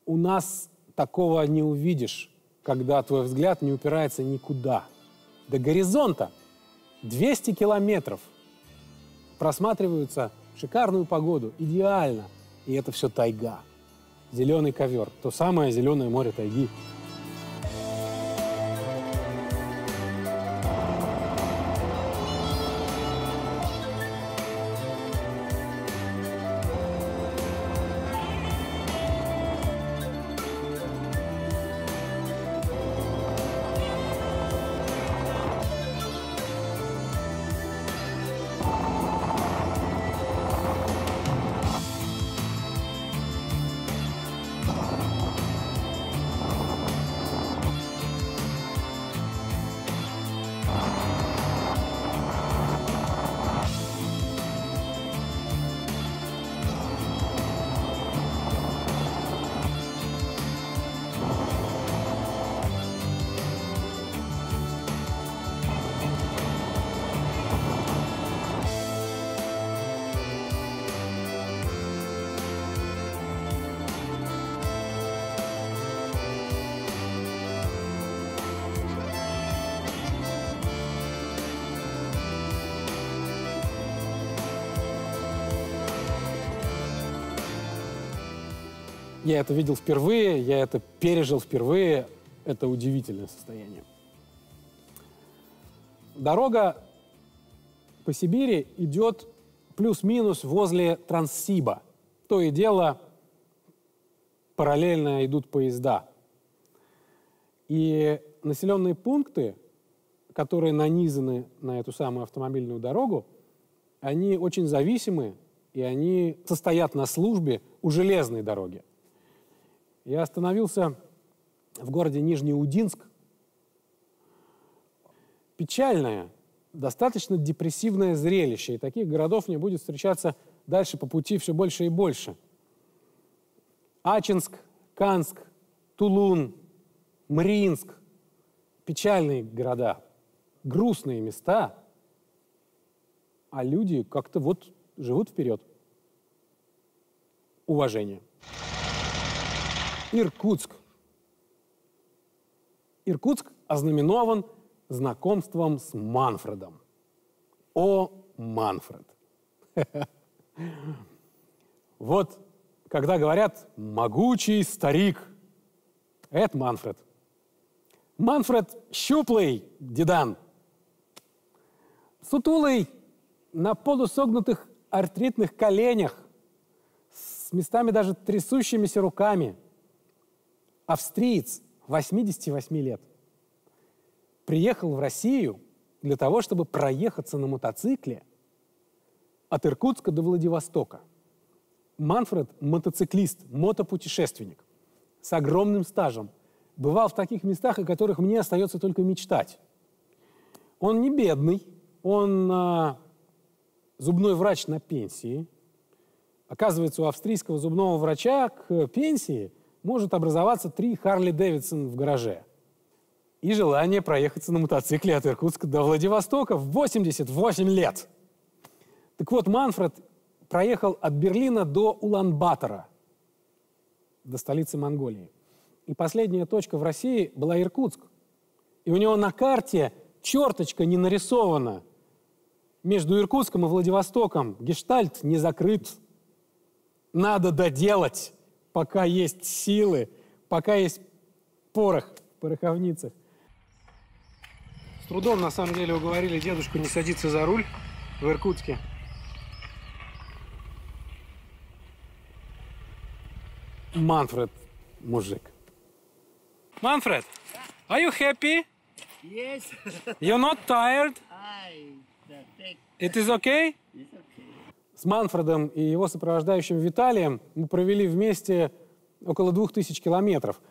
У нас такого не увидишь, когда твой взгляд не упирается никуда. До горизонта 200 километров. Просматриваются в шикарную погоду, идеально. И это все тайга. Зеленый ковер. То самое зеленое море тайги. Я это видел впервые, я это пережил впервые. Это удивительное состояние. дорога по Сибири идет плюс-минус возле Транссиба. То и дело параллельно идут поезда. И населенные пункты, которые нанизаны на эту самую автомобильную дорогу, они очень зависимы, и они состоят на службе у железной дороги. Я остановился в городе Нижнеудинск. Печальное, достаточно депрессивное зрелище, и таких городов мне будет встречаться дальше по пути все больше и больше. Ачинск, Канск, Тулун, Мариинск. Печальные города, грустные места, а люди как-то вот живут вперед. Уважение. Иркутск. Иркутск ознаменован знакомством с Манфредом. О, Манфред! Вот, когда говорят «могучий старик», это Манфред. Манфред щуплый дедан, сутулый, на полусогнутых артритных коленях, с местами даже трясущимися руками. Австриец, 88 лет. Приехал в Россию для того, чтобы проехаться на мотоцикле от Иркутска до Владивостока. Манфред – мотоциклист, мотопутешественник с огромным стажем. Бывал в таких местах, о которых мне остается только мечтать. Он не бедный, он зубной врач на пенсии. Оказывается, у австрийского зубного врача к пенсии может образоваться 3 Харли Дэвидсон в гараже. И желание проехаться на мотоцикле от Иркутска до Владивостока в 88 лет. Так вот, Манфред проехал от Берлина до Улан-Батора, до столицы Монголии. И последняя точка в России была Иркутск. И у него на карте черточка не нарисована. Между Иркутском и Владивостоком гештальт не закрыт. Надо доделать, пока есть силы, пока есть порох в пороховницах. С трудом, на самом деле, уговорили дедушку не садиться за руль в Иркутске. Манфред, мужик. Manfred, are you happy? Yes. You're not tired? It is okay? It's okay. С Манфредом и его сопровождающим Виталием мы провели вместе около 2000 километров.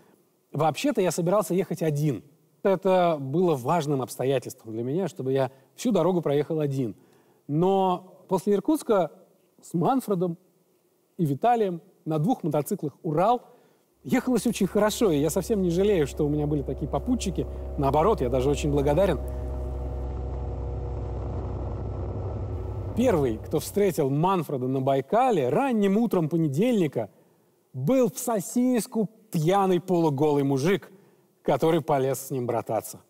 Вообще-то я собирался ехать один. Это было важным обстоятельством для меня, чтобы я всю дорогу проехал один. Но после Иркутска с Манфредом и Виталием на 2 мотоциклах «Урал» ехалось очень хорошо, и я совсем не жалею, что у меня были такие попутчики. Наоборот, я даже очень благодарен. Первый, кто встретил Манфреда на Байкале ранним утром понедельника, был в сосиску пьяный полуголый мужик, который полез с ним брататься.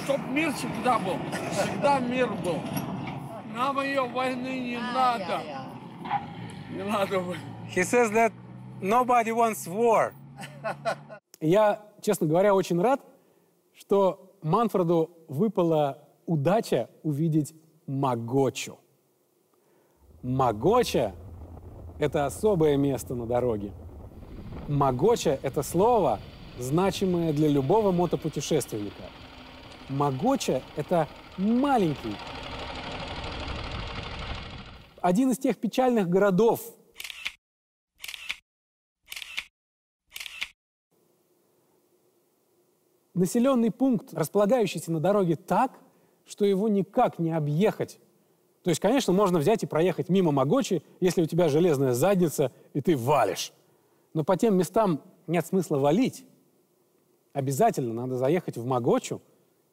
Чтоб мир всегда был, всегда мир был. Нам ее войны не надо. Не надо. He says that nobody wants war. Я, честно говоря, очень рад, что Манфреду выпала удача увидеть Могочу. Могоча – это особое место на дороге. Могоча – это слово, значимое для любого мотопутешественника. Могоча – это маленький, один из тех печальных городов, населенный пункт, располагающийся на дороге так, что его никак не объехать. То есть, конечно, можно взять и проехать мимо Могочи, если у тебя железная задница, и ты валишь. Но по тем местам нет смысла валить. Обязательно надо заехать в Могочу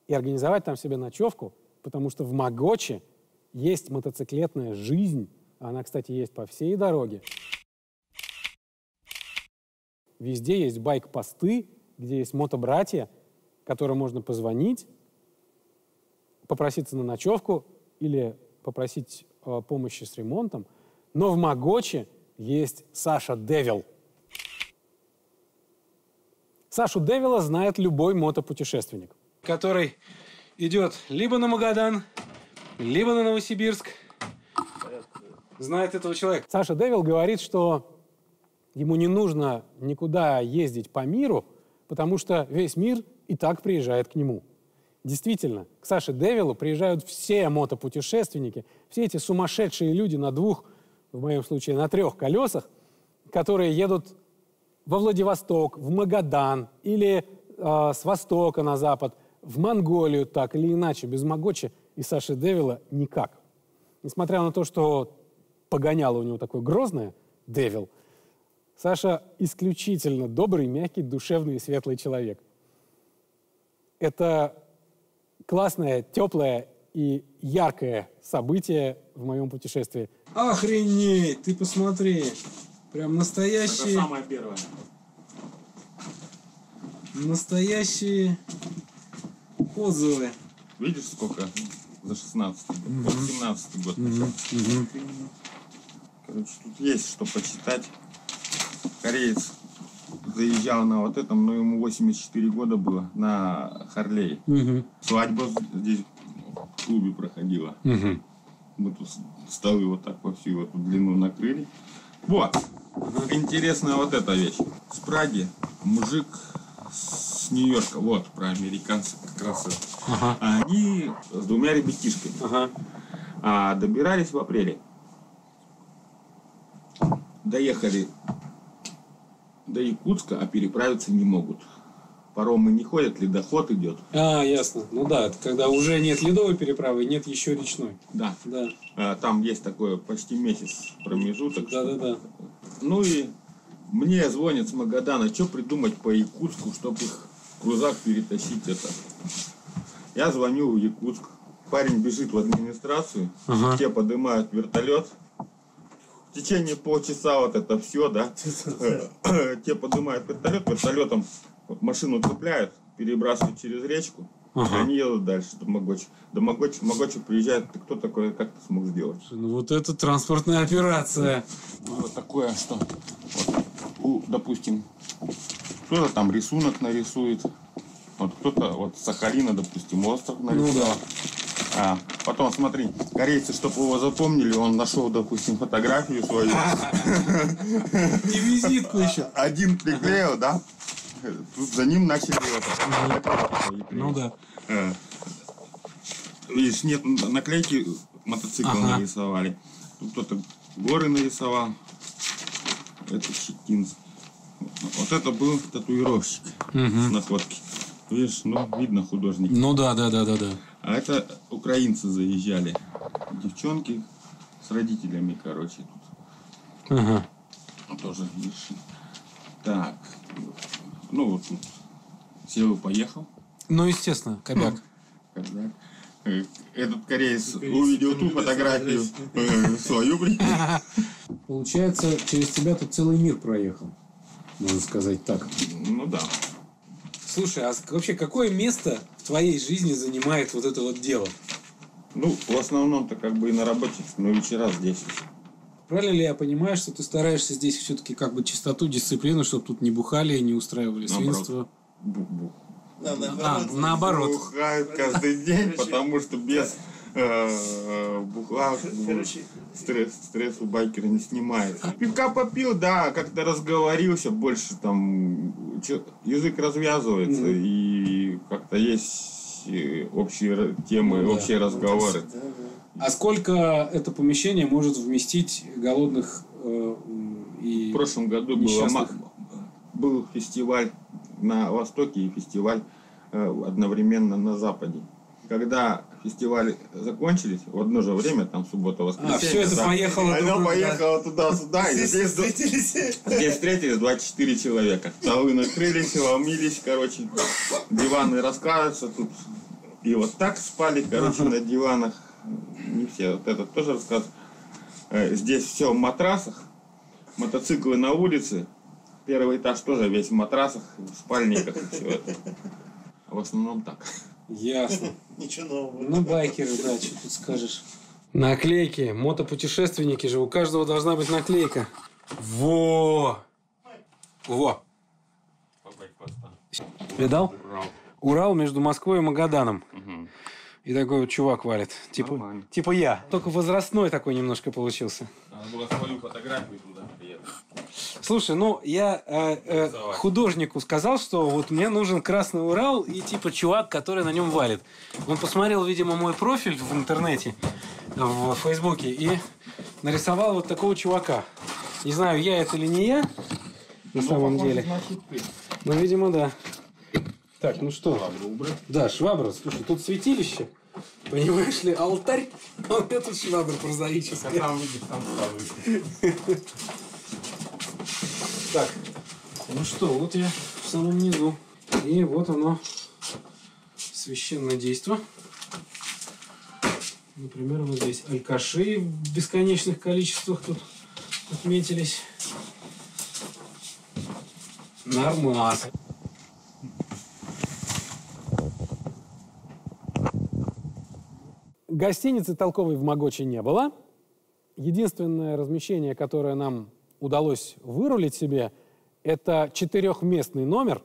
и организовать там себе ночевку, потому что в Могочи есть мотоциклетная жизнь. Она, кстати, есть по всей дороге. Везде есть байк-посты, где есть мотобратья, которым можно позвонить, попроситься на ночевку или попросить помощи с ремонтом. Но в Могочи есть Саша Девил. Сашу Девила знает любой мотопутешественник, который идет либо на Магадан, либо на Новосибирск. Знает этого человека. Саша Девил говорит, что ему не нужно никуда ездить по миру, потому что весь мир и так приезжает к нему. Действительно, к Саше Девилу приезжают все мотопутешественники, все эти сумасшедшие люди на 2, в моем случае на 3 колесах, которые едут во Владивосток, в Магадан или с востока на запад, в Монголию, так или иначе. Без Могочи и Саши Девила никак. Несмотря на то, что погоняло у него такое грозное, Девил, Саша исключительно добрый, мягкий, душевный и светлый человек. Это классное, теплое и яркое событие в моем путешествии. Охренеть! Ты посмотри! Прям настоящие... Это самое первое. Настоящие отзывы. Видишь, сколько за 16-й год? Вот 17-й год. Короче, тут есть что почитать. Кореец заезжал на вот этом, но ему 84 года было, на Харлее. Свадьба здесь в клубе проходила. Мы тут столы вот так во всю эту длину накрыли. Вот. Интересная вот эта вещь. С Праги мужик с Нью-Йорка, вот, про американцев как раз. Они с 2 ребятишками. Добирались в апреле. Доехали до Якутска, а переправиться не могут. Паромы не ходят, ледоход идет. Ясно. Ну да, это когда уже нет ледовой переправы, нет еще речной. Да. Там есть такой почти месяц промежуток. Да. Ну и мне звонят с Магадана, что придумать по Якутску, чтобы их крузак перетащить это. Я звоню в Якутск. Парень бежит в администрацию, те поднимают вертолет. В течение полчаса вот это все, да. Те поднимают вертолет, вертолетом машину цепляют, перебрасывают через речку. Они едут дальше до Могочи. До Могочи приезжает, ты кто такой, как ты смог сделать? Ну вот это транспортная операция. Вот такое, что, вот, допустим, кто-то там рисунок нарисует, вот кто-то вот с Сахалина, допустим, остров нарисовал. Потом, смотри, корейцы, чтобы его запомнили, он нашел, допустим, фотографию свою. И визитку еще. Один приклеил, да? Тут за ним начали Ну да. Видишь, нет наклейки, мотоцикл нарисовали. Тут кто-то горы нарисовал. Это Щетинск. Вот это был татуировщик на фотке. Видишь, ну, видно художник. Ну да. А это украинцы заезжали. Девчонки с родителями, короче, тут. Тоже, видишь. Так. Ну, вот тут сел и поехал. Ну, естественно, кобяк. Этот кореец увидел ту фотографию, свою прикинь. Получается, через тебя тут целый мир проехал. Можно сказать так. Ну да. Слушай, а вообще какое место в твоей жизни занимает вот это вот дело? Ну, в основном-то как бы и на работе, но вечера здесь. Правильно ли я понимаю, что ты стараешься здесь все-таки как бы чистоту, дисциплину, чтобы тут не бухали, не устраивали свинство? Наоборот. Бухают каждый день, потому что без бухла стресс у байкера не снимается. Пивка попил, да, как-то разговорился, больше там язык развязывается и как-то есть общие темы, общие разговоры. А сколько это помещение может вместить голодных и в прошлом году был фестиваль на Востоке и фестиваль одновременно на Западе. Когда фестивали закончились, в одно же время, там суббота-воскресенье. Все это поехало. Оно поехало туда-сюда. И здесь встретились 24 человека. Столы накрылись, ломились, короче. Диваны раскладываются тут. И вот так спали, короче, на диванах. Не все, вот это тоже рассказываю. Здесь все в матрасах. Мотоциклы на улице. Первый этаж тоже весь в матрасах, в спальниках. Все это. В основном так. Ясно. Ничего нового. Ну, байкеры, да, что тут скажешь. Наклейки. Мотопутешественники же. У каждого должна быть наклейка. Во! Видал? Урал между Москвой и Магаданом. И такой вот чувак валит. Типа я. Только возрастной такой немножко получился. Надо было свою фотографию туда приехать. Слушай, ну я художнику сказал, что вот мне нужен красный Урал и типа чувак, который на нем валит. Он посмотрел, видимо, мой профиль в интернете, в Фейсбуке, и нарисовал вот такого чувака. Не знаю, я это или не я, на самом деле. Ну, видимо, да. Так, ну что? Швабру убрать. Да, швабра. Слушай, тут святилище. Понимаешь ли, алтарь. А у меня тут швабра прозаическая. Как там выйдет, там выйдет. Так, ну что, вот я в самом низу. И вот оно, священное действо. Например, вот здесь алькаши в бесконечных количествах тут отметились. Нормас. Гостиницы толковой в Могоче не было. Единственное размещение, которое нам удалось вырулить себе, это 4-местный номер,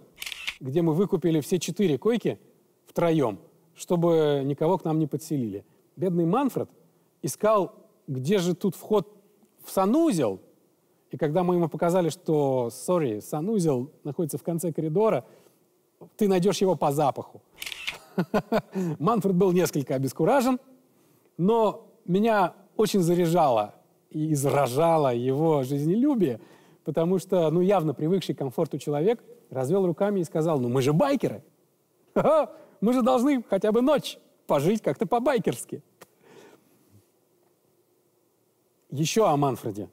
где мы выкупили все 4 койки втроем, чтобы никого к нам не подселили. Бедный Манфред искал, где же тут вход в санузел. И когда мы ему показали, что, санузел находится в конце коридора, ты найдешь его по запаху. Манфред был несколько обескуражен, но меня очень заряжало и изражало его жизнелюбие, потому что, явно привыкший к комфорту человек развел руками и сказал: мы же байкеры. Мы же должны хотя бы ночь пожить как-то по-байкерски. Еще о Манфреде.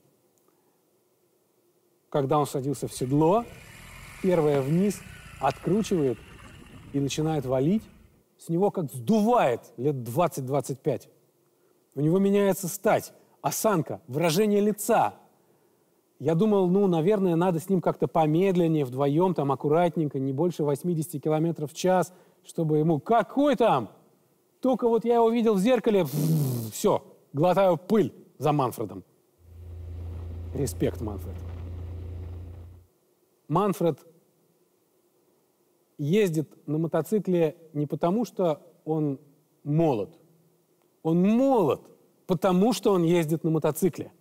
Когда он садился в седло, первое вниз откручивает и начинает валить, с него как сдувает лет 20-25. У него меняется стать, осанка, выражение лица. Я думал, наверное, надо с ним как-то помедленнее, вдвоем, там, аккуратненько, не больше 80 километров в час, чтобы ему... Какой там? Только вот я его видел в зеркале, все, глотаю пыль за Манфредом. Респект, Манфред. Манфред ездит на мотоцикле не потому, что он молод. Он молод, потому что он ездит на мотоцикле.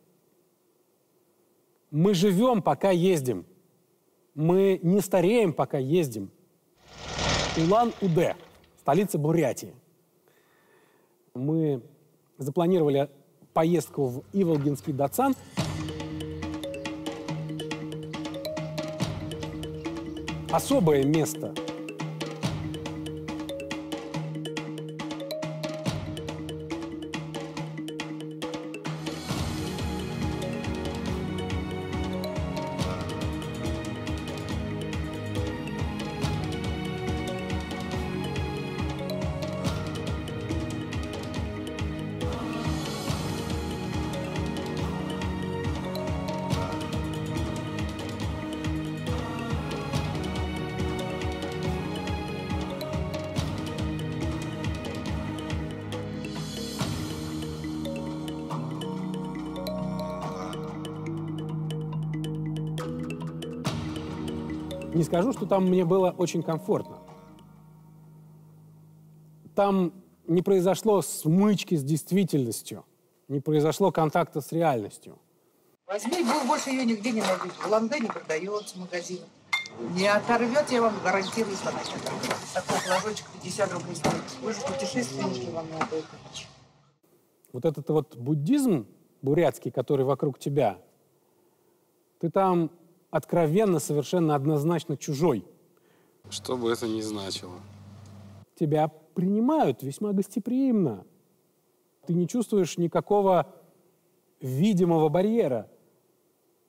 Мы живем, пока ездим. Мы не стареем, пока ездим. Улан-Удэ, столица Бурятии. Мы запланировали поездку в Иволгинский Дацан. Особое место. Не скажу, что там мне было очень комфортно. Там не произошло смычки с действительностью, не произошло контакта с реальностью. Возьми, вы больше ее нигде не найдете. В Улан-Удэ не продается в магазинах. Не оторвет, я вам гарантирую, что она не оторвет. Такой флажочек 50 рублей стоит. Вы же путешественники, вам надо это. Вот этот вот буддизм бурятский, который вокруг тебя, ты там откровенно, совершенно однозначно чужой. Что бы это ни значило. Тебя принимают весьма гостеприимно. Ты не чувствуешь никакого видимого барьера,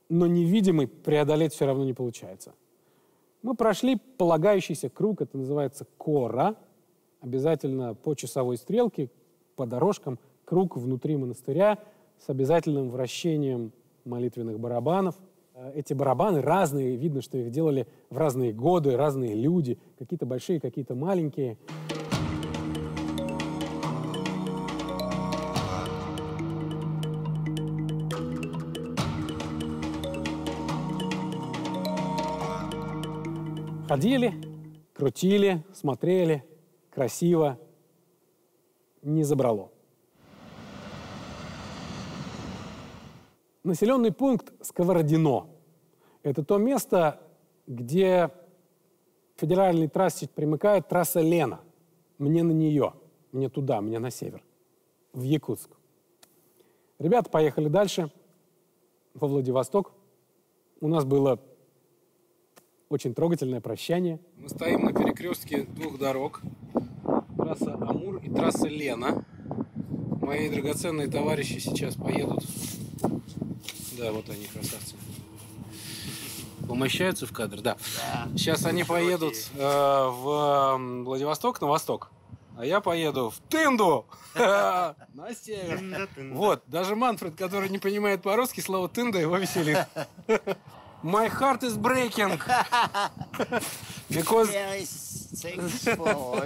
но невидимый преодолеть все равно не получается. Мы прошли полагающийся круг, это называется кора, обязательно по часовой стрелке, по дорожкам, круг внутри монастыря с обязательным вращением молитвенных барабанов. Эти барабаны разные, видно, что их делали в разные годы, разные люди, какие-то большие, какие-то маленькие. Ходили, Крутили, смотрели, красиво, не забрало. Населенный пункт Сковородино. Это то место, где к федеральной трассе примыкает трасса Лена. Мне на нее, мне туда, мне на север, в Якутск. Ребята поехали дальше, во Владивосток. У нас было очень трогательное прощание. Мы стоим на перекрестке двух дорог. Трасса Амур и трасса Лена. Мои драгоценные товарищи сейчас поедут. Да, вот они, красавцы. Помещаются в кадр, да. Сейчас они поедут в Владивосток, на восток. А я поеду в Тынду на север. Вот, даже Манфред, который не понимает по-русски, слово «тында» его веселит. My heart is breaking. Because... Thanks for all.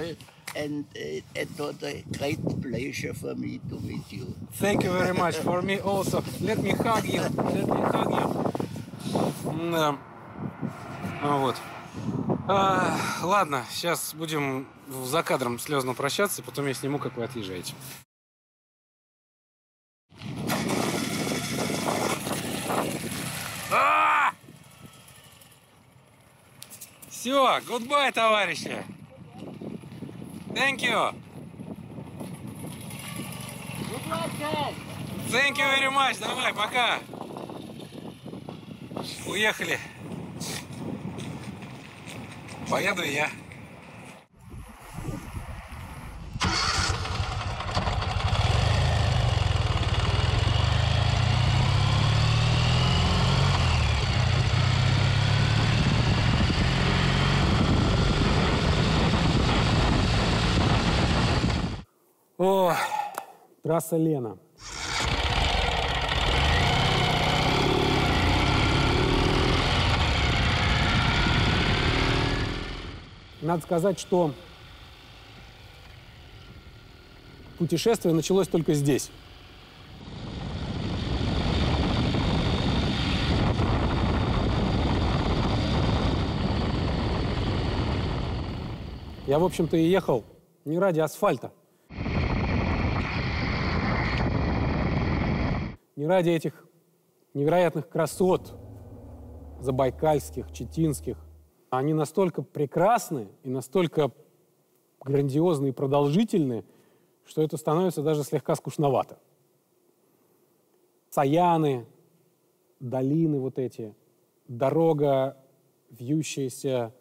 And it was a great pleasure for me to meet you. Thank you very much. For me also. Let me hug you. Let me hug you. Да. Вот. Ладно, сейчас будем за кадром слезно прощаться, потом я сниму, как вы отъезжаете. Все, goodbye, товарищи. Thank you. Thank you very much. Давай, пока. Уехали. Поеду и я. О, трасса Лена. Надо сказать, что путешествие началось только здесь. Я, в общем-то, и ехал не ради асфальта. Не ради этих невероятных красот забайкальских, читинских. Они настолько прекрасны и настолько грандиозны и продолжительны, что это становится даже слегка скучновато. Саяны, долины вот эти, дорога, вьющаяся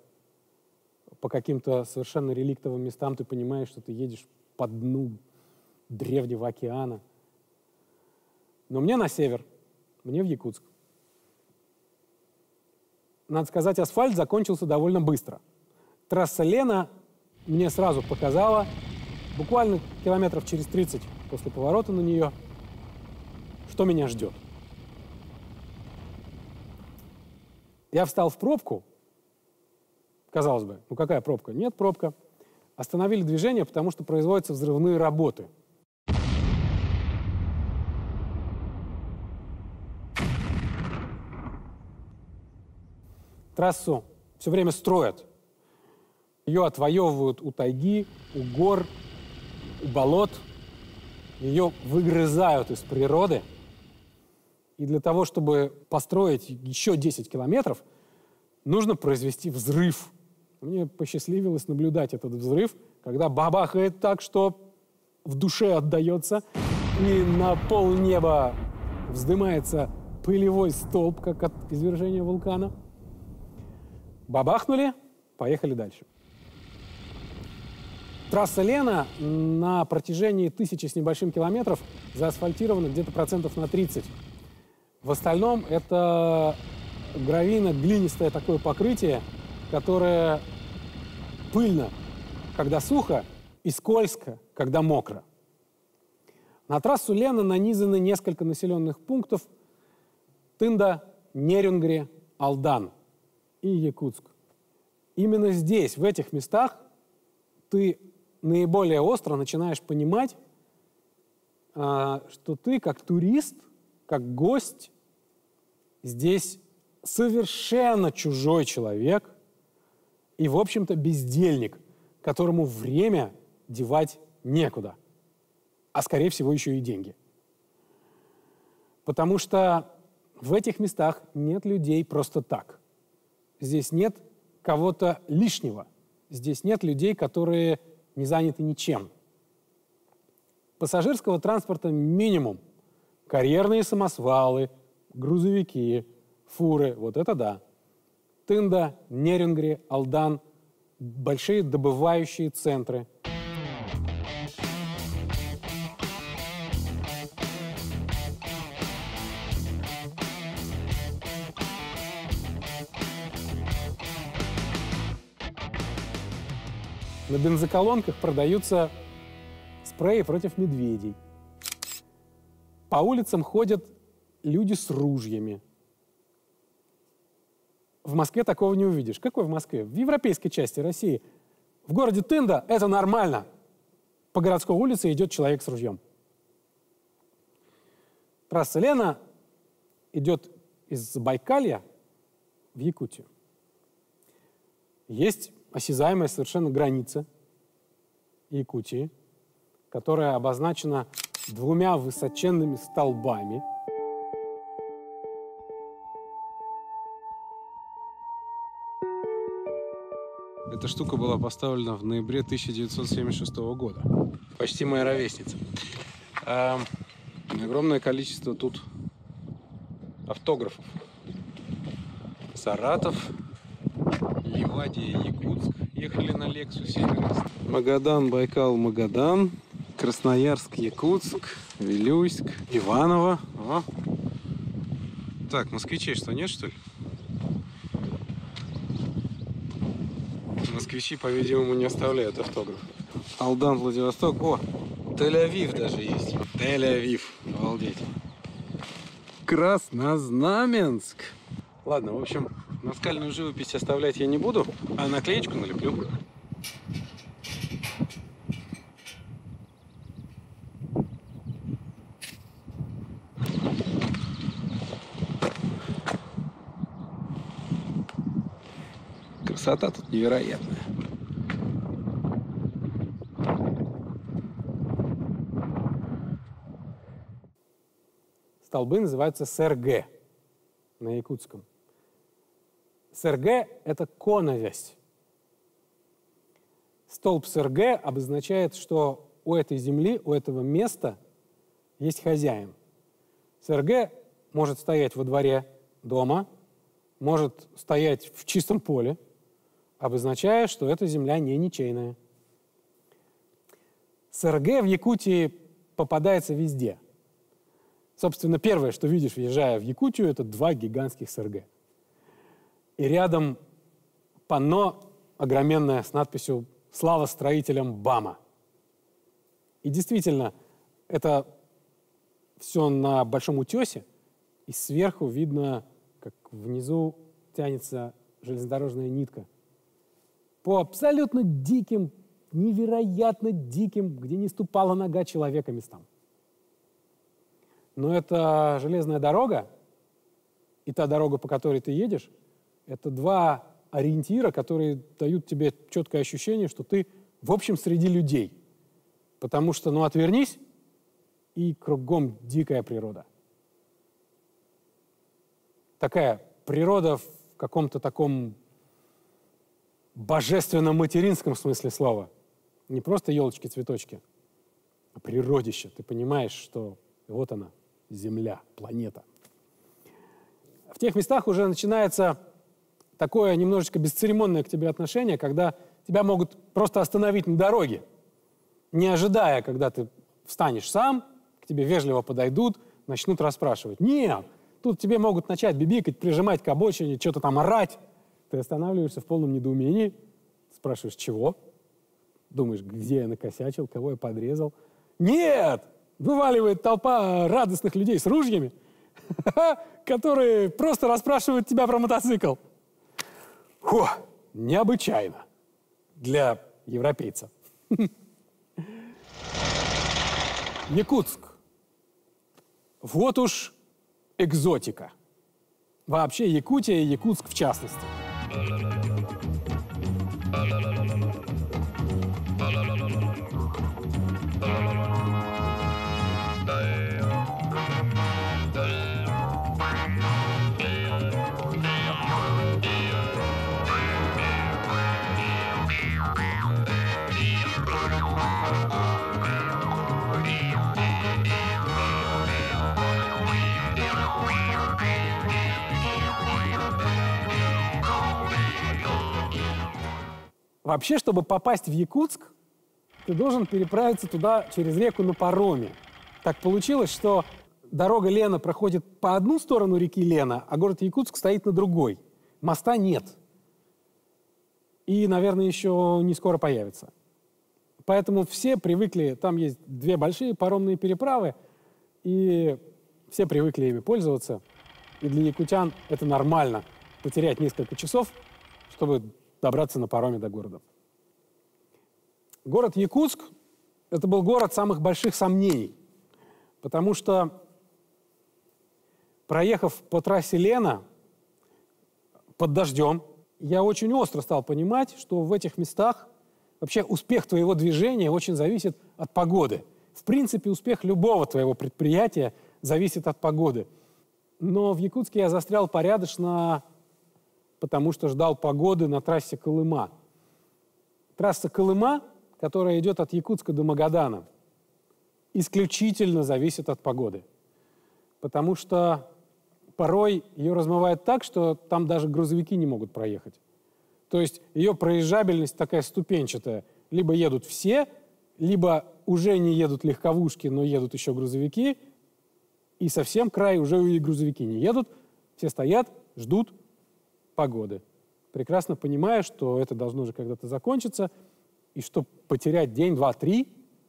по каким-то совершенно реликтовым местам, ты понимаешь, что ты едешь по дну древнего океана. Но мне на север, мне в Якутск. Надо сказать, асфальт закончился довольно быстро. Трасса Лена мне сразу показала, буквально километров через 30 после поворота на нее, что меня ждет. Я встал в пробку. Казалось бы, ну какая пробка? Нет, пробка. Остановили движение, потому что производятся взрывные работы. Трассу все время строят. Ее отвоевывают у тайги, у гор, у болот. Ее выгрызают из природы. И для того, чтобы построить еще 10 километров, нужно произвести взрыв. Мне посчастливилось наблюдать этот взрыв, когда бабахает так, что в душе отдается, и на полнеба вздымается пылевой столб, как от извержения вулкана. Бабахнули, поехали дальше. Трасса Лена на протяжении 1000 с небольшим километров заасфальтирована где-то процентов на 30. В остальном это гравийно-глинистое такое покрытие, которое пыльно, когда сухо, и скользко, когда мокро. На трассу Лена нанизаны несколько населенных пунктов: Тында, Нерюнгри, Алдан и Якутск. Именно здесь, в этих местах, ты наиболее остро начинаешь понимать, что ты как турист, как гость, здесь совершенно чужой человек, и, в общем-то, бездельник, которому время девать некуда, а, скорее всего, еще и деньги. Потому что в этих местах нет людей просто так. Здесь нет кого-то лишнего. Здесь нет людей, которые не заняты ничем. Пассажирского транспорта минимум. Карьерные самосвалы, грузовики, фуры. Вот это да. Тында, Нерюнгри, Алдан – большие добывающие центры. На бензоколонках продаются спреи против медведей. По улицам ходят люди с ружьями. В Москве такого не увидишь. Какой в Москве? В европейской части России. В городе Тында это нормально. По городской улице идет человек с ружьем. Трасса Лена идет из Забайкалья в Якутию. Есть осязаемая совершенно граница Якутии, которая обозначена двумя высоченными столбами. Эта штука была поставлена в ноябре 1976 года. Почти моя ровесница. Огромное количество тут автографов. Саратов, Ливадия, Якутск. Ехали на Лексусе. Магадан, Байкал, Магадан. Красноярск, Якутск, Вилюйск, Иваново. О. Так, москвичей что, нет, что ли? Москвичи, по-видимому, не оставляют автограф. Алдан, Владивосток. О, Тель-Авив даже есть. Тель-Авив. Обалдеть. Краснознаменск. Ладно, в общем, наскальную живопись оставлять я не буду, а наклеечку налеплю. Красота тут невероятная. Столбы называются СРГ на якутском. СРГ – это коновязь. Столб СРГ обозначает, что у этой земли, у этого места есть хозяин. СРГ может стоять во дворе дома, может стоять в чистом поле, обозначая, что эта земля не ничейная. СРГ в Якутии попадается везде. Собственно, первое, что видишь, въезжая в Якутию, это два гигантских СРГ. И рядом панно огроменное с надписью «Слава строителям БАМа». И действительно, это все на большом утесе, и сверху видно, как внизу тянется железнодорожная нитка. По абсолютно диким, невероятно диким, где не ступала нога человека местам. Но эта железная дорога и та дорога, по которой ты едешь, это два ориентира, которые дают тебе четкое ощущение, что ты, в общем, среди людей. Потому что, ну, отвернись, и кругом дикая природа. Такая природа в каком-то таком божественном материнском смысле слова. Не просто елочки-цветочки, а природище. Ты понимаешь, что вот она, Земля, планета. В тех местах уже начинается такое немножечко бесцеремонное к тебе отношение, когда тебя могут просто остановить на дороге, не ожидая, когда ты встанешь сам, к тебе вежливо подойдут, начнут расспрашивать. Нет, тут тебе могут начать бибикать, прижимать к обочине, что-то там орать. Ты останавливаешься в полном недоумении, спрашиваешь, чего? Думаешь, где я накосячил, кого я подрезал? Нет! Вываливает толпа радостных людей с ружьями, которые просто расспрашивают тебя про мотоцикл. Фу, необычайно для европейца. Якутск. Вот уж экзотика. Вообще Якутия и Якутск в частности. Вообще, чтобы попасть в Якутск, ты должен переправиться туда через реку на пароме. Так получилось, что дорога Лена проходит по одну сторону реки Лена, а город Якутск стоит на другой. Моста нет. И, наверное, еще не скоро появится. Поэтому все привыкли, там есть 2 большие паромные переправы, и все привыкли ими пользоваться. И для якутян это нормально потерять несколько часов, чтобы добраться на пароме до города. Город Якутск – это был город самых больших сомнений, потому что, проехав по трассе Лена под дождем, я очень остро стал понимать, что в этих местах вообще успех твоего движения очень зависит от погоды. В принципе, успех любого твоего предприятия зависит от погоды. Но в Якутске я застрял порядочно, потому что ждал погоды на трассе Колыма. Трасса Колыма, которая идет от Якутска до Магадана, исключительно зависит от погоды. Потому что порой ее размывает так, что там даже грузовики не могут проехать. То есть ее проезжабельность такая ступенчатая. Либо едут все, либо уже не едут легковушки, но едут еще грузовики, и совсем край уже и грузовики не едут, все стоят, ждут погоды. Прекрасно понимая, что это должно уже когда-то закончиться, и что потерять день, 2, 3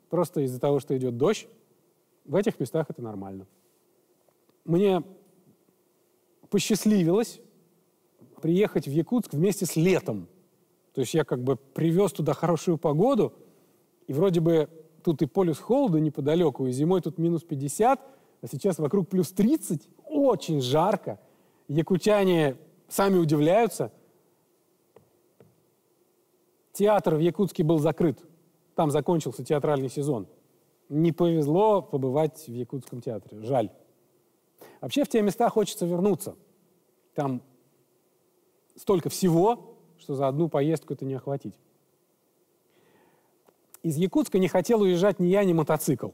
просто из-за того, что идет дождь, в этих местах это нормально. Мне посчастливилось приехать в Якутск вместе с летом. То есть я как бы привез туда хорошую погоду, и вроде бы тут и полюс холода неподалеку, и зимой тут минус 50, а сейчас вокруг плюс 30, очень жарко. Якутяне сами удивляются. Театр в Якутске был закрыт. Там закончился театральный сезон. Не повезло побывать в Якутском театре. Жаль. Вообще в те места хочется вернуться. Там столько всего, что за одну поездку это не охватить. Из Якутска не хотел уезжать ни я, ни мотоцикл.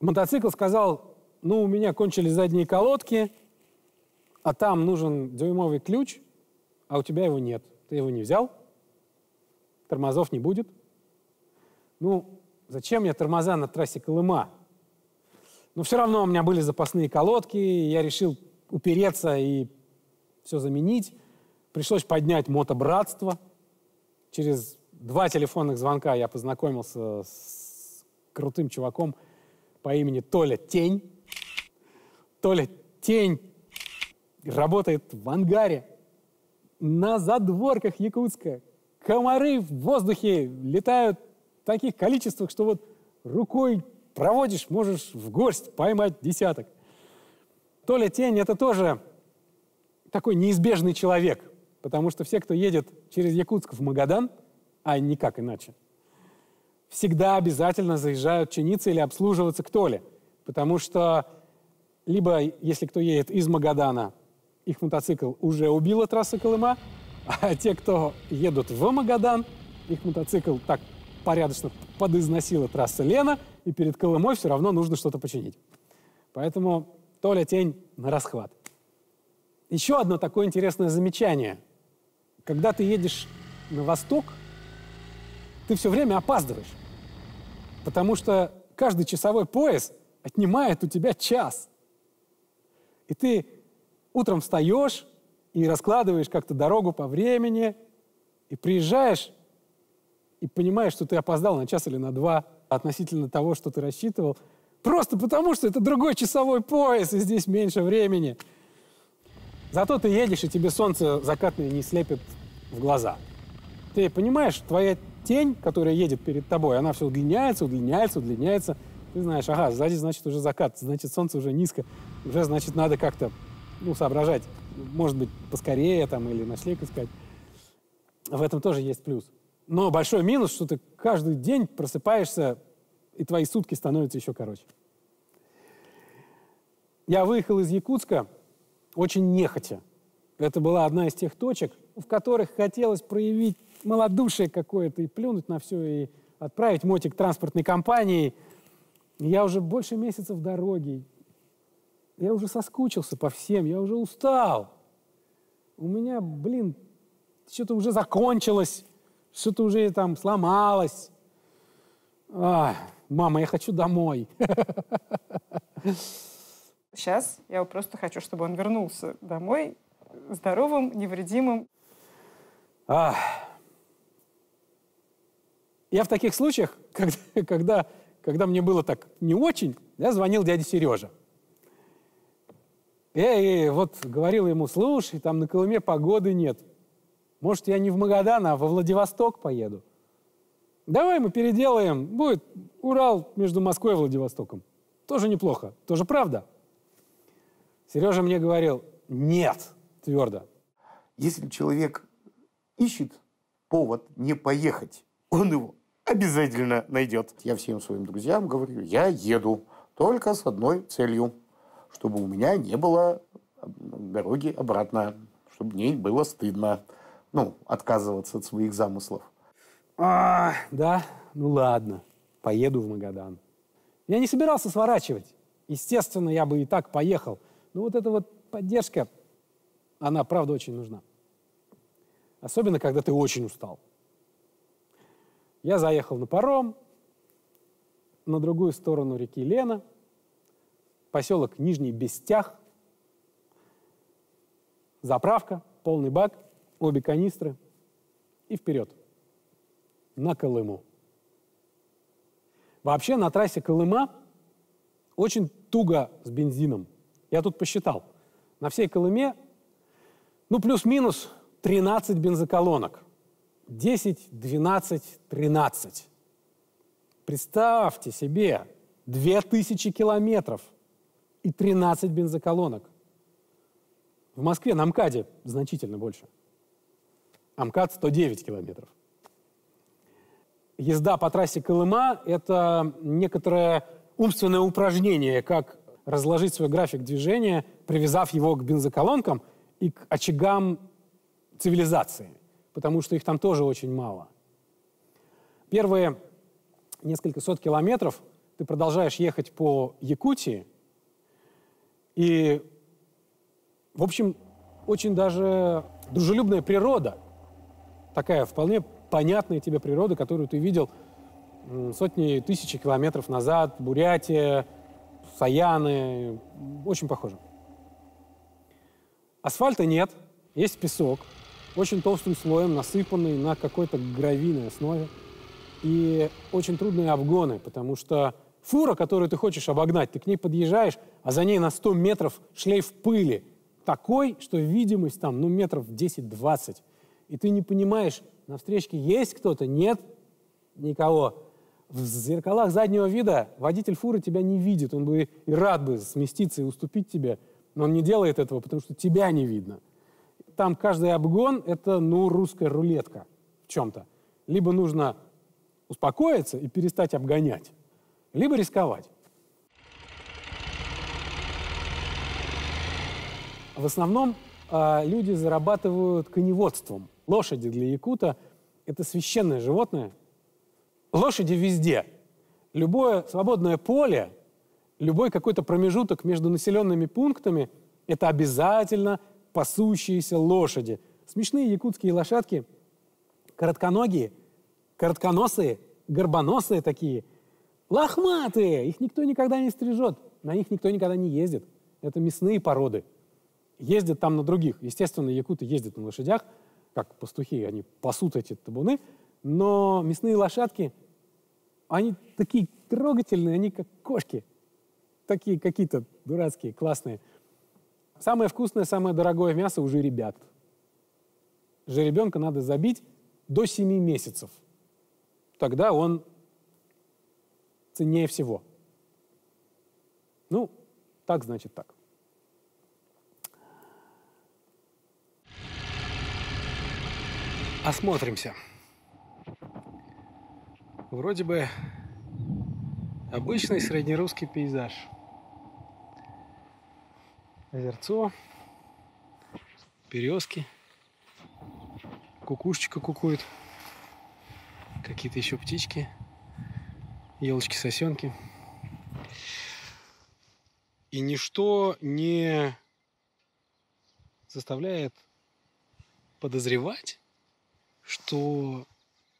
Мотоцикл сказал: ну, у меня кончились задние колодки, а там нужен дюймовый ключ, а у тебя его нет. Ты его не взял, тормозов не будет. Ну, зачем мне тормоза на трассе Колыма? Но все равно у меня были запасные колодки, и я решил упереться и все заменить. Пришлось поднять мотобратство. Через 2 телефонных звонка я познакомился с крутым чуваком по имени Толя Тень. Толя Тень работает в ангаре на задворках Якутска. Комары в воздухе летают в таких количествах, что вот рукой проводишь, можешь в горсть поймать десяток. Толя Тень — это тоже такой неизбежный человек, потому что все, кто едет через Якутск в Магадан, а никак иначе, всегда обязательно заезжают чиниться или обслуживаться к Толе, потому что либо, если кто едет из Магадана, их мотоцикл уже убила трасса Колыма, а те, кто едут в Магадан, их мотоцикл так порядочно подизносила трасса Лена, и перед Колымой все равно нужно что-то починить. Поэтому Толя Тень на расхват. Еще одно такое интересное замечание. Когда ты едешь на восток, ты все время опаздываешь, потому что каждый часовой пояс отнимает у тебя час. И ты утром встаешь и раскладываешь как-то дорогу по времени, и приезжаешь, и понимаешь, что ты опоздал на час или на 2 относительно того, что ты рассчитывал, просто потому, что это другой часовой пояс, и здесь меньше времени. Зато ты едешь, и тебе солнце закатное не слепит в глаза. Ты понимаешь, твоя тень, которая едет перед тобой, она все удлиняется, удлиняется, удлиняется. Ты знаешь, ага, сзади, значит, уже закат, значит, солнце уже низко, уже, значит, надо как-то, соображать, может быть, поскорее там или ночлег искать. В этом тоже есть плюс. Но большой минус, что ты каждый день просыпаешься, и твои сутки становятся еще короче. Я выехал из Якутска очень нехотя. Это была одна из тех точек, в которых хотелось проявить малодушие какое-то и плюнуть на все, и отправить мотик транспортной компании. Я уже больше месяца в дороге. Я уже соскучился по всем, я уже устал. У меня, что-то уже закончилось, что-то уже там сломалось. Мама, я хочу домой. Сейчас я просто хочу, чтобы он вернулся домой здоровым, невредимым. Я в таких случаях, когда мне было так не очень, я звонил дяде Сереже. И вот говорил ему: слушай, там на Колыме погоды нет. Может, я не в Магадан, а во Владивосток поеду. Давай мы переделаем. Будет Урал между Москвой и Владивостоком. Тоже неплохо. Тоже правда. Сережа мне говорил: нет, твердо. Если человек ищет повод не поехать, он его обязательно найдет. Я всем своим друзьям говорю: я еду только с одной целью, чтобы у меня не было дороги обратно, чтобы мне было стыдно, отказываться от своих замыслов. Да, ну ладно, поеду в Магадан. Я не собирался сворачивать. Естественно, я бы и так поехал. Но вот эта вот поддержка, она, правда, очень нужна. Особенно, когда ты очень устал. Я заехал на паром на другую сторону реки Лена, поселок Нижний Бестях, заправка, полный бак, обе канистры и вперед. На Колыму. Вообще на трассе Колыма очень туго с бензином. Я тут посчитал. На всей Колыме, плюс-минус 13 бензоколонок. 10, 12, 13. Представьте себе, 2000 километров и 13 бензоколонок. В Москве на МКАДе значительно больше. А МКАД 109 километров. Езда по трассе Колыма – это некоторое умственное упражнение, как разложить свой график движения, привязав его к бензоколонкам и к очагам цивилизации, потому что их там тоже очень мало. Первые несколько сот километров ты продолжаешь ехать по Якутии, и, в общем, очень даже дружелюбная природа, такая вполне понятная тебе природа, которую ты видел сотни, тысячи километров назад, Бурятия, Саяны, очень похоже. Асфальта нет, есть песок, очень толстым слоем насыпанный на какой-то гравийной основе, и очень трудные обгоны, потому что фура, которую ты хочешь обогнать, ты к ней подъезжаешь, а за ней на 100 метров шлейф пыли такой, что видимость там, метров 10-20, и ты не понимаешь, на встречке есть кто-то, нет никого. В зеркалах заднего вида водитель фуры тебя не видит, он бы и рад бы сместиться и уступить тебе, но он не делает этого, потому что тебя не видно. Там каждый обгон – это, русская рулетка в чем-то. Либо нужно успокоиться и перестать обгонять, либо рисковать. В основном люди зарабатывают коневодством. Лошади для якута – это священное животное. Лошади везде. Любое свободное поле, любой какой-то промежуток между населенными пунктами – это обязательно пасущиеся лошади. Смешные якутские лошадки, коротконогие, коротконосые, горбоносые такие, лохматые. Их никто никогда не стрижет, на них никто никогда не ездит. Это мясные породы. Ездят там на других. Естественно, якуты ездят на лошадях, как пастухи, они пасут эти табуны, но мясные лошадки, они такие трогательные, они как кошки. Такие какие-то дурацкие, классные. Самое вкусное, самое дорогое мясо у жеребят. Жеребенка надо забить до 7 месяцев. Тогда он ценнее всего. Так значит так. Осмотримся. Вроде бы обычный среднерусский пейзаж. Озерцо, березки, кукушечка кукует, какие-то еще птички, елочки-сосенки. И ничто не заставляет подозревать, что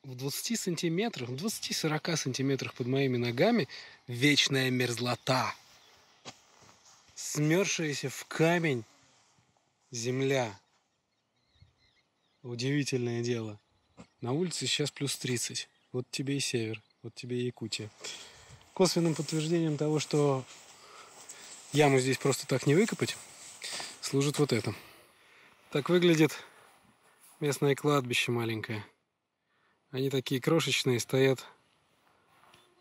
в 20 сантиметрах, в 20-40 сантиметрах под моими ногами вечная мерзлота. Смерзшаяся в камень земля. Удивительное дело. На улице сейчас плюс 30. Вот тебе и север, вот тебе и Якутия. Косвенным подтверждением того, что яму здесь просто так не выкопать, служит вот это. Так выглядит местное кладбище маленькое. Они такие крошечные, стоят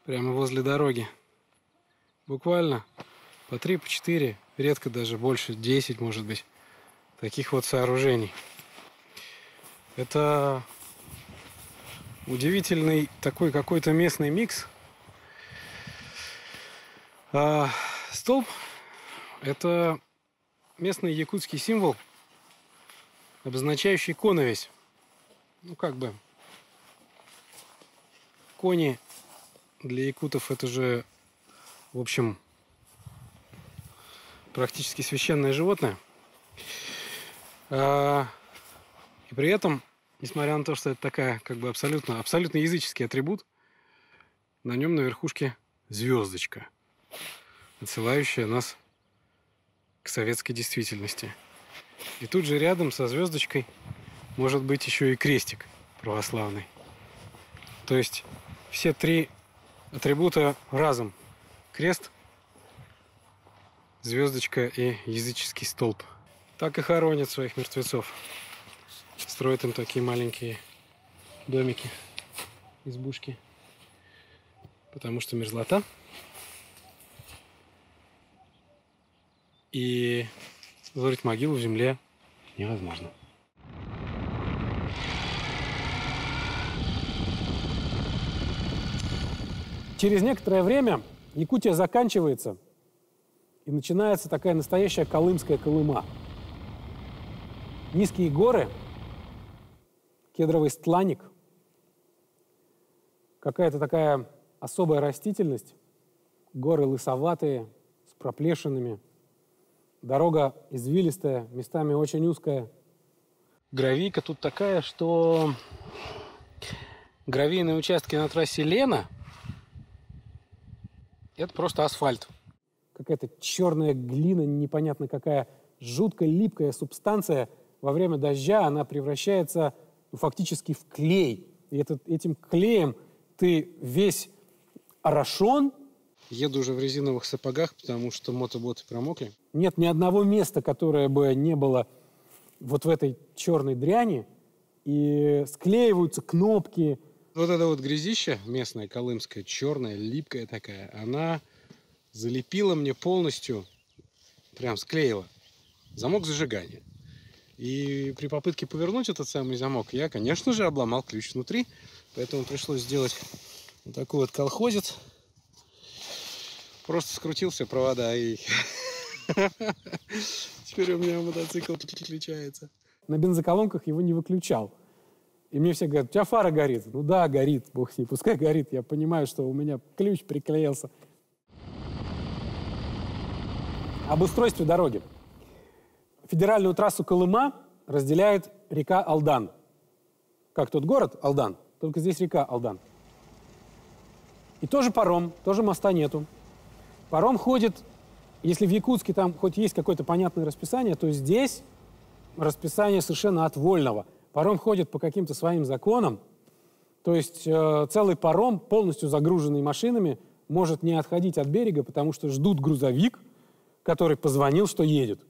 прямо возле дороги. Буквально по 3, по 4, редко даже больше, 10, может быть, таких вот сооружений. Это удивительный такой какой-то местный микс. Столб – это местный якутский символ, обозначающий коновесь. Ну, как бы, кони для якутов – это же, в общем, практически священное животное. И при этом, несмотря на то, что это такая, как бы, абсолютно языческий атрибут, на нем на верхушке звездочка, отсылающая нас к советской действительности. И тут же рядом со звездочкой может быть еще и крестик православный. То есть все три атрибута разом: крест, звездочка и языческий столб. Так и хоронят своих мертвецов. Строят им такие маленькие домики, избушки. Потому что мерзлота. И вырыть могилу в земле невозможно. Через некоторое время Якутия заканчивается, и начинается такая настоящая колымская Колыма. Низкие горы, кедровый стланник, какая-то такая особая растительность, горы лысоватые, с проплешинами, дорога извилистая, местами очень узкая. Гравийка тут такая, что гравийные участки на трассе Лена – это просто асфальт. Какая-то черная глина, непонятно какая, жуткая липкая субстанция. Во время дождя она превращается фактически в клей. И этим клеем ты весь орошен. Еду уже в резиновых сапогах, потому что мотоботы промокли. Нет ни одного места, которое бы не было вот в этой черной дряни. И склеиваются кнопки. Вот эта вот грязища местная, колымская, черная, липкая такая, она залепила мне полностью, прям склеила замок зажигания. И при попытке повернуть этот самый замок я, конечно же, обломал ключ внутри. Поэтому пришлось сделать вот такой вот колхозец. Просто скрутил все провода и теперь у меня мотоцикл отключается. На бензоколонках его не выключал. И мне все говорят: у тебя фара горит. Ну да, горит, бог с ней, пускай горит. Я понимаю, что у меня ключ приклеился. Об устройстве дороги. Федеральную трассу Колыма разделяет река Алдан. Как тот город Алдан, только здесь река Алдан. И тоже паром, тоже моста нету. Паром ходит, если в Якутске там хоть есть какое-то понятное расписание, то здесь расписание совершенно от вольного. Паром ходит по каким-то своим законам. То есть целый паром, полностью загруженный машинами, может не отходить от берега, потому что ждут грузовик, который позвонил, что едет.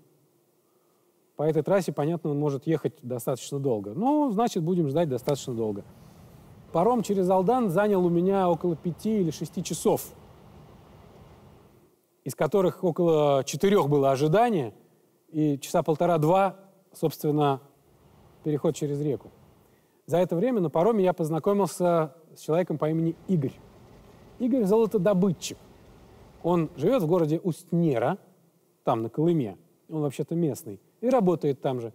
По этой трассе, понятно, он может ехать достаточно долго. Ну, значит, будем ждать достаточно долго. Паром через Алдан занял у меня около 5 или 6 часов, из которых около 4 было ожидание, и часа 1,5-2, собственно, переход через реку. За это время на пароме я познакомился с человеком по имени Игорь. Игорь – золотодобытчик. Он живет в городе Устнера, там, на Колыме. Он вообще-то местный. И работает там же.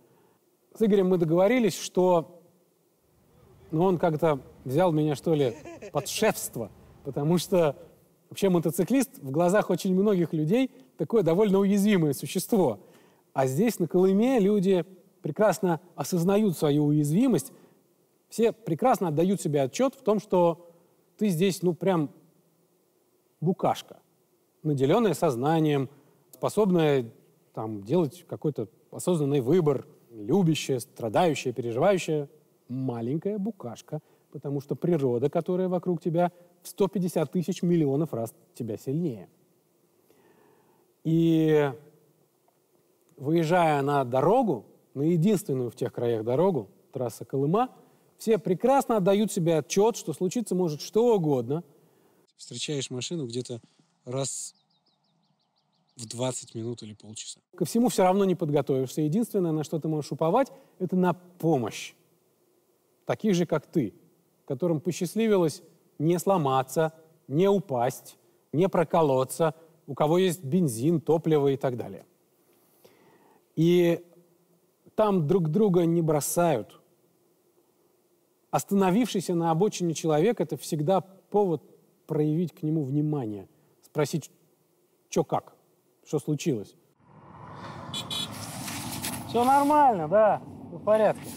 С Игорем мы договорились, что он как-то взял меня, что ли, под шефство, потому что вообще мотоциклист в глазах очень многих людей такое довольно уязвимое существо. А здесь, на Колыме, люди прекрасно осознают свою уязвимость. Все прекрасно отдают себе отчет в том, что ты здесь, ну, прям букашка, наделенная сознанием, способная там, делать какой-то осознанный выбор, любящая, страдающая, переживающая, маленькая букашка, потому что природа, которая вокруг тебя, в 150 тысяч миллионов раз тебя сильнее. И выезжая на дорогу, на единственную в тех краях дорогу, трасса Колыма, все прекрасно отдают себе отчет, что случиться может что угодно. Встречаешь машину где-то раз в 20 минут или полчаса. Ко всему все равно не подготовишься. Единственное, на что ты можешь уповать, это на помощь. Таких же, как ты, которым посчастливилось не сломаться, не упасть, не проколоться, у кого есть бензин, топливо и так далее. И там друг друга не бросают. Остановившийся на обочине человек – это всегда повод проявить к нему внимание, спросить, что как, что случилось. Все нормально, да, в порядке.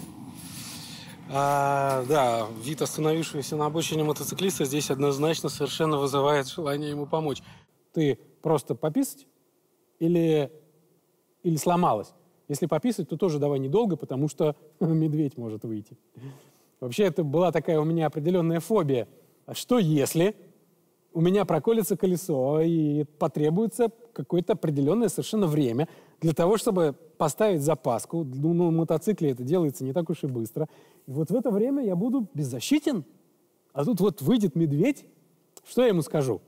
Да, вид остановившегося на обочине мотоциклиста здесь однозначно совершенно вызывает желание ему помочь. Ты просто пописать или сломалась? Если пописать, то тоже давай недолго, потому что медведь может выйти. Вообще, это была такая у меня определенная фобия. А что если у меня проколется колесо и потребуется какое-то определенное совершенно время для того, чтобы поставить запаску? Ну, на мотоцикле это делается не так уж и быстро. И вот в это время я буду беззащитен. А тут вот выйдет медведь. Что я ему скажу?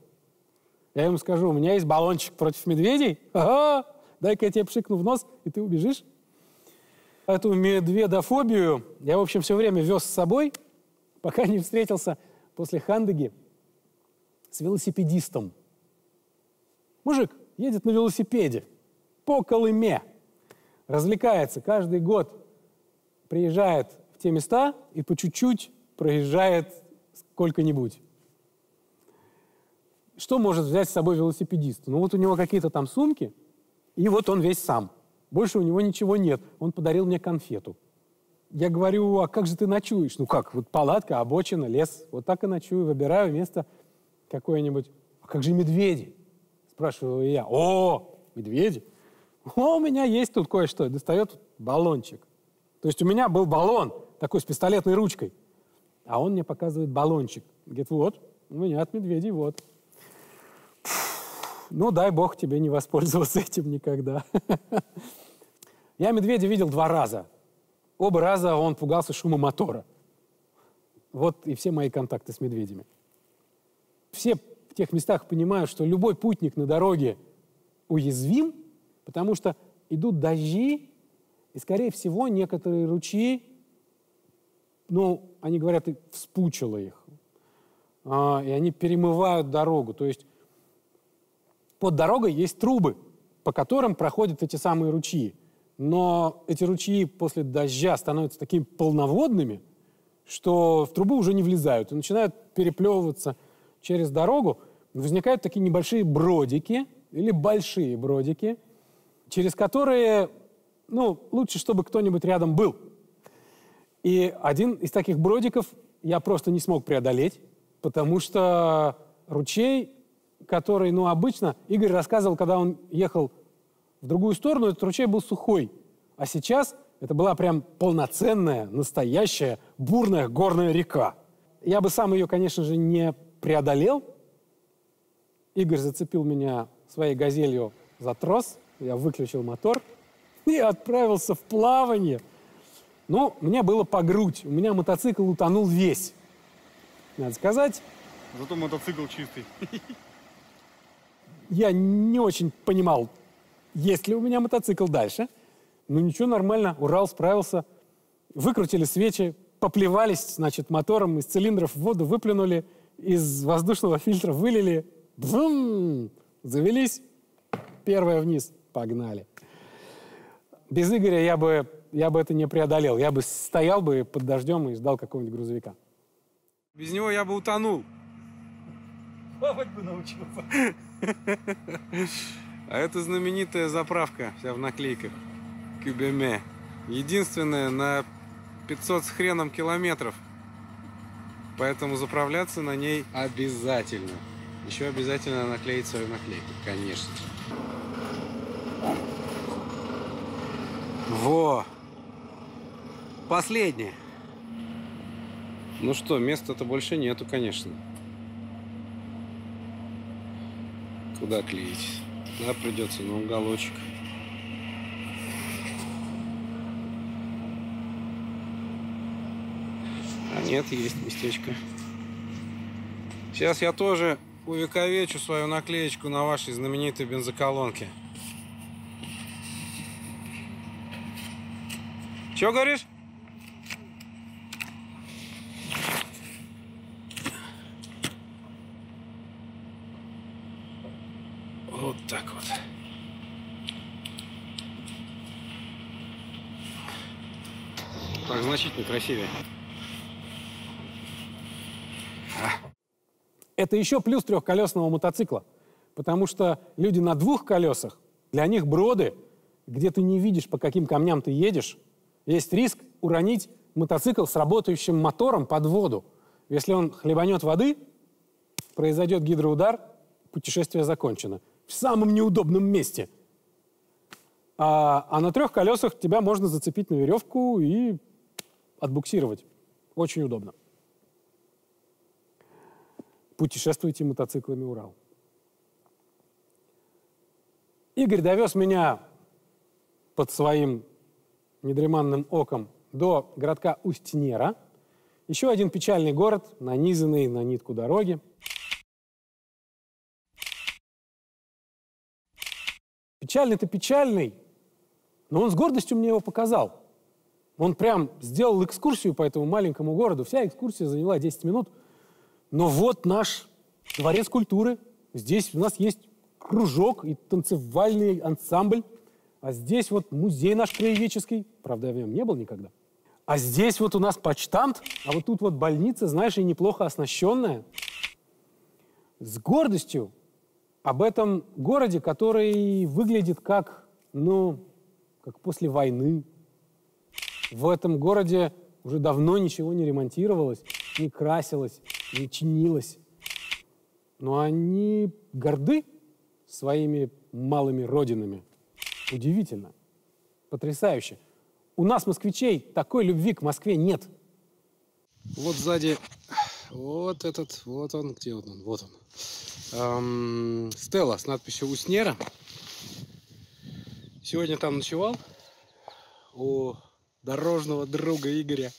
Я ему скажу, у меня есть баллончик против медведей. Ага, дай-ка я тебе пшикну в нос, и ты убежишь. Эту медведофобию я, в общем, все время вез с собой, пока не встретился после Хандыги с велосипедистом. Мужик едет на велосипеде по Колыме, развлекается каждый год, приезжает в те места и по чуть-чуть проезжает сколько-нибудь. Что может взять с собой велосипедист? Ну вот у него какие-то там сумки, и вот он весь сам. Больше у него ничего нет. Он подарил мне конфету. Я говорю, а как же ты ночуешь? Ну как, вот палатка, обочина, лес. Вот так и ночую, выбираю место какое-нибудь. А как же медведи? Спрашиваю я. О, медведи? О, у меня есть тут кое-что. И достает баллончик. То есть у меня был баллон такой с пистолетной ручкой. А он мне показывает баллончик. Говорит, вот, у меня от медведей вот. Ну, дай бог тебе не воспользоваться этим никогда. Я медведя видел 2 раза. Оба раза он пугался шума мотора. Вот и все мои контакты с медведями. Все в тех местах понимают, что любой путник на дороге уязвим, потому что идут дожди, и, скорее всего, некоторые ручьи, ну, они говорят, вспучило их. И они перемывают дорогу. То есть под дорогой есть трубы, по которым проходят эти самые ручьи. Но эти ручьи после дождя становятся такими полноводными, что в трубу уже не влезают и начинают переплевываться через дорогу. Возникают такие небольшие бродики или большие бродики, через которые, ну, лучше, чтобы кто-нибудь рядом был. И один из таких бродиков я просто не смог преодолеть, потому что ручей, который, ну, обычно, Игорь рассказывал, когда он ехал в другую сторону, этот ручей был сухой. А сейчас это была прям полноценная, настоящая, бурная горная река. Я бы сам ее, конечно же, не преодолел. Игорь зацепил меня своей «Газелью» за трос, я выключил мотор и отправился в плавание. Но мне было по грудь. У меня мотоцикл утонул весь. Надо сказать. Зато мотоцикл чистый. Я не очень понимал, есть ли у меня мотоцикл дальше. Ну ничего, нормально. Урал справился. Выкрутили свечи, поплевались, значит, мотором из цилиндров в воду, выплюнули, из воздушного фильтра вылили. Бум! Завелись. Первая вниз. Погнали. Без Игоря я бы это не преодолел. Я бы стоял бы под дождем и ждал какого-нибудь грузовика. Без него я бы утонул. Плавать бы научился. А это знаменитая заправка, вся в наклейках. Кюбеме. Единственная на 500 с хреном километров Поэтому заправляться на ней обязательно. Еще обязательно наклеить свою наклейку, конечно же. Во! Последнее. Ну что, места-то больше нету, конечно. Куда клеить? Да, придется на уголочек. А нет, есть местечко. Сейчас я тоже увековечу свою наклеечку на вашей знаменитой бензоколонке. Чё говоришь? Вот так вот. Так значительно красивее. Это еще плюс трехколесного мотоцикла. Потому что люди на двух колесах, для них броды, где ты не видишь, по каким камням ты едешь, есть риск уронить мотоцикл с работающим мотором под воду. Если он хлебанет воды, произойдет гидроудар, путешествие закончено. В самом неудобном месте. А на трех колесах тебя можно зацепить на веревку и отбуксировать. Очень удобно. Путешествуйте мотоциклами Урал. Игорь довез меня под своим недреманным оком до городка Усть-Нера. Еще один печальный город, нанизанный на нитку дороги. Печальный-то печальный, но он с гордостью мне его показал. Он прям сделал экскурсию по этому маленькому городу. Вся экскурсия заняла 10 минут. Но вот наш дворец культуры. Здесь у нас есть кружок и танцевальный ансамбль. А здесь вот музей наш краеведческий. Правда, я в нем не был никогда. А здесь вот у нас почтамт. А вот тут вот больница, знаешь, и неплохо оснащенная. С гордостью об этом городе, который выглядит как, как после войны. В этом городе уже давно ничего не ремонтировалось, не красилось, не чинилось. Но они горды своими малыми родинами. Удивительно. Потрясающе. У нас, москвичей, такой любви к Москве нет. Вот сзади, вот этот, вот он, где он, вот он. Стелла с надписью «Усть-Нера». Сегодня там ночевал у дорожного друга Игоря,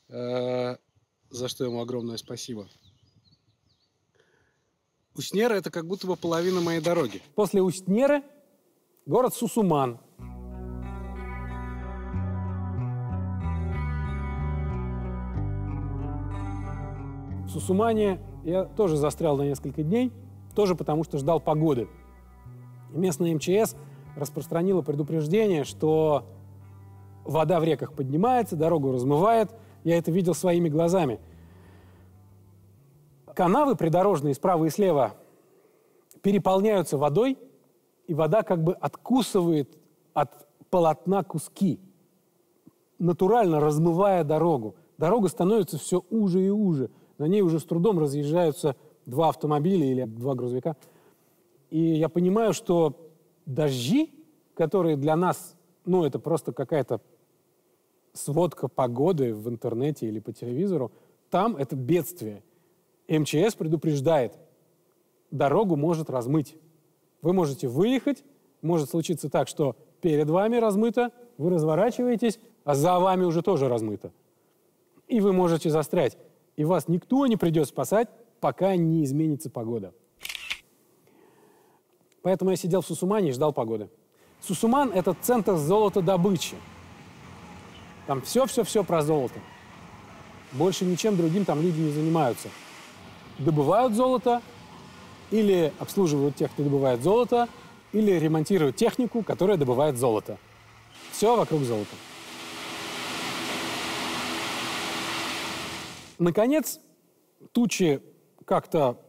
за что ему огромное спасибо. Усть-Нера — это как будто бы половина моей дороги. После Усть-Неры город Сусуман. В Сусумане я тоже застрял на несколько дней, тоже потому что ждал погоды. И местная МЧС распространила предупреждение, что вода в реках поднимается, дорогу размывает. Я это видел своими глазами. Канавы придорожные справа и слева переполняются водой, и вода как бы откусывает от полотна куски, натурально размывая дорогу. Дорога становится все уже и уже. На ней уже с трудом разъезжаются 2 автомобиля или 2 грузовика. И я понимаю, что дожди, которые для нас, это просто какая-то сводка погоды в интернете или по телевизору, там это бедствие. МЧС предупреждает, дорогу может размыть. Вы можете выехать, может случиться так, что перед вами размыто, вы разворачиваетесь, а за вами уже тоже размыто. И вы можете застрять. И вас никто не придет спасать, пока не изменится погода. Поэтому я сидел в Сусумане и ждал погоды. Сусуман — это центр золотодобычи. Там все про золото. Больше ничем другим там люди не занимаются. Добывают золото, или обслуживают тех, кто добывает золото, или ремонтируют технику, которая добывает золото. Все вокруг золота. Наконец, тучи как-то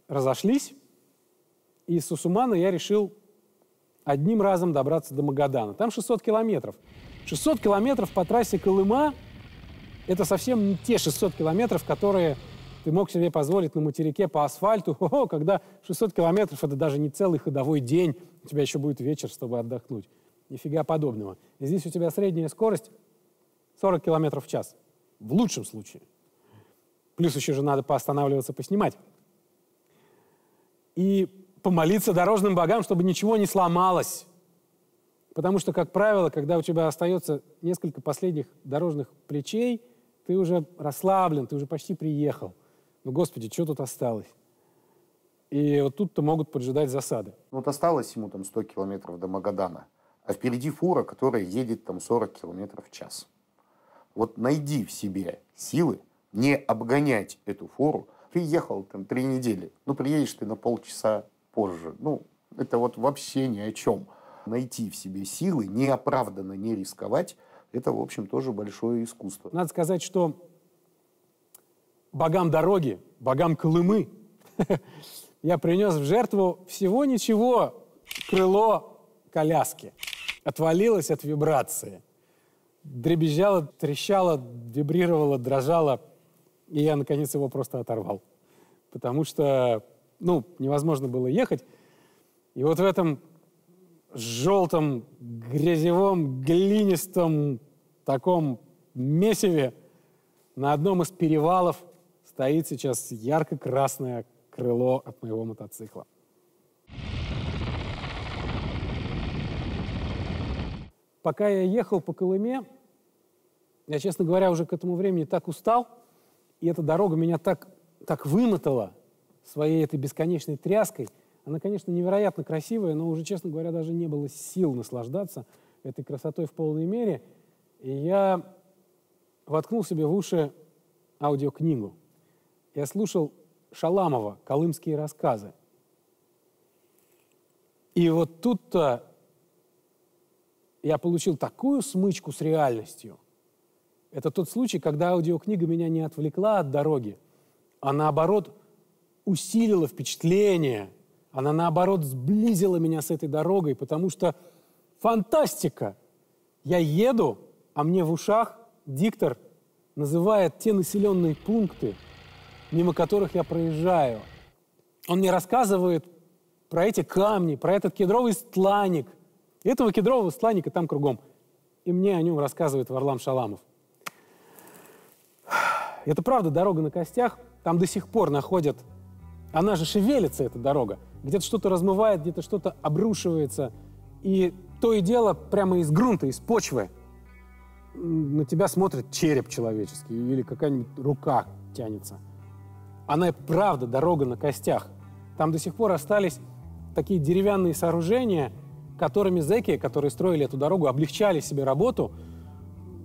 разошлись, и из Сусумана я решил одним разом добраться до Магадана. Там 600 километров. 600 километров по трассе Колыма Это совсем не те 600 километров, которые ты мог себе позволить на материке по асфальту, когда 600 километров — это даже не целый ходовой день, у тебя еще будет вечер, чтобы отдохнуть. Нифига подобного. И здесь у тебя средняя скорость 40 километров в час. В лучшем случае. Плюс еще же надо поостанавливаться, поснимать. И помолиться дорожным богам, чтобы ничего не сломалось. Потому что, как правило, когда у тебя остается несколько последних дорожных плечей, ты уже расслаблен, ты уже почти приехал. Ну, Господи, что тут осталось? И вот тут-то могут поджидать засады. Вот осталось ему там 100 километров до Магадана, а впереди фура, которая едет там 40 километров в час. Вот найди в себе силы не обгонять эту фуру. Ты ехал там 3 недели, ну, приедешь ты на полчаса позже. Ну, это вот вообще ни о чем. Найти в себе силы, неоправданно не рисковать, это, в общем, тоже большое искусство. Надо сказать, что богам дороги, богам Колымы я принес в жертву всего ничего крыло коляски. Отвалилось от вибрации. Дребезжало, трещало, вибрировало, дрожало. И я, наконец, его просто оторвал. Потому что, ну, невозможно было ехать. И вот в этом желтом, грязевом, глинистом таком месиве на одном из перевалов стоит сейчас ярко-красное крыло от моего мотоцикла. Пока я ехал по Колыме, я, честно говоря, уже к этому времени так устал, и эта дорога меня так вымотала своей этой бесконечной тряской. Она, конечно, невероятно красивая, но уже, честно говоря, даже не было сил наслаждаться этой красотой в полной мере. И я воткнул себе в уши аудиокнигу. Я слушал Шаламова «Колымские рассказы». И вот тут-то я получил такую смычку с реальностью. Это тот случай, когда аудиокнига меня не отвлекла от дороги, а наоборот усилила впечатление. Она, наоборот, сблизила меня с этой дорогой, потому что фантастика! Я еду, а мне в ушах диктор называет те населенные пункты, мимо которых я проезжаю. Он мне рассказывает про эти камни, про этот кедровый стланник. И этого кедрового стланника там кругом. И мне о нем рассказывает Варлам Шаламов. Это правда дорога на костях. Там до сих пор находят... Она же шевелится, эта дорога. Где-то что-то размывает, где-то что-то обрушивается. И то и дело прямо из грунта, из почвы на тебя смотрит череп человеческий или какая-нибудь рука тянется. Она и правда дорога на костях. Там до сих пор остались такие деревянные сооружения, которыми зэки, которые строили эту дорогу, облегчали себе работу,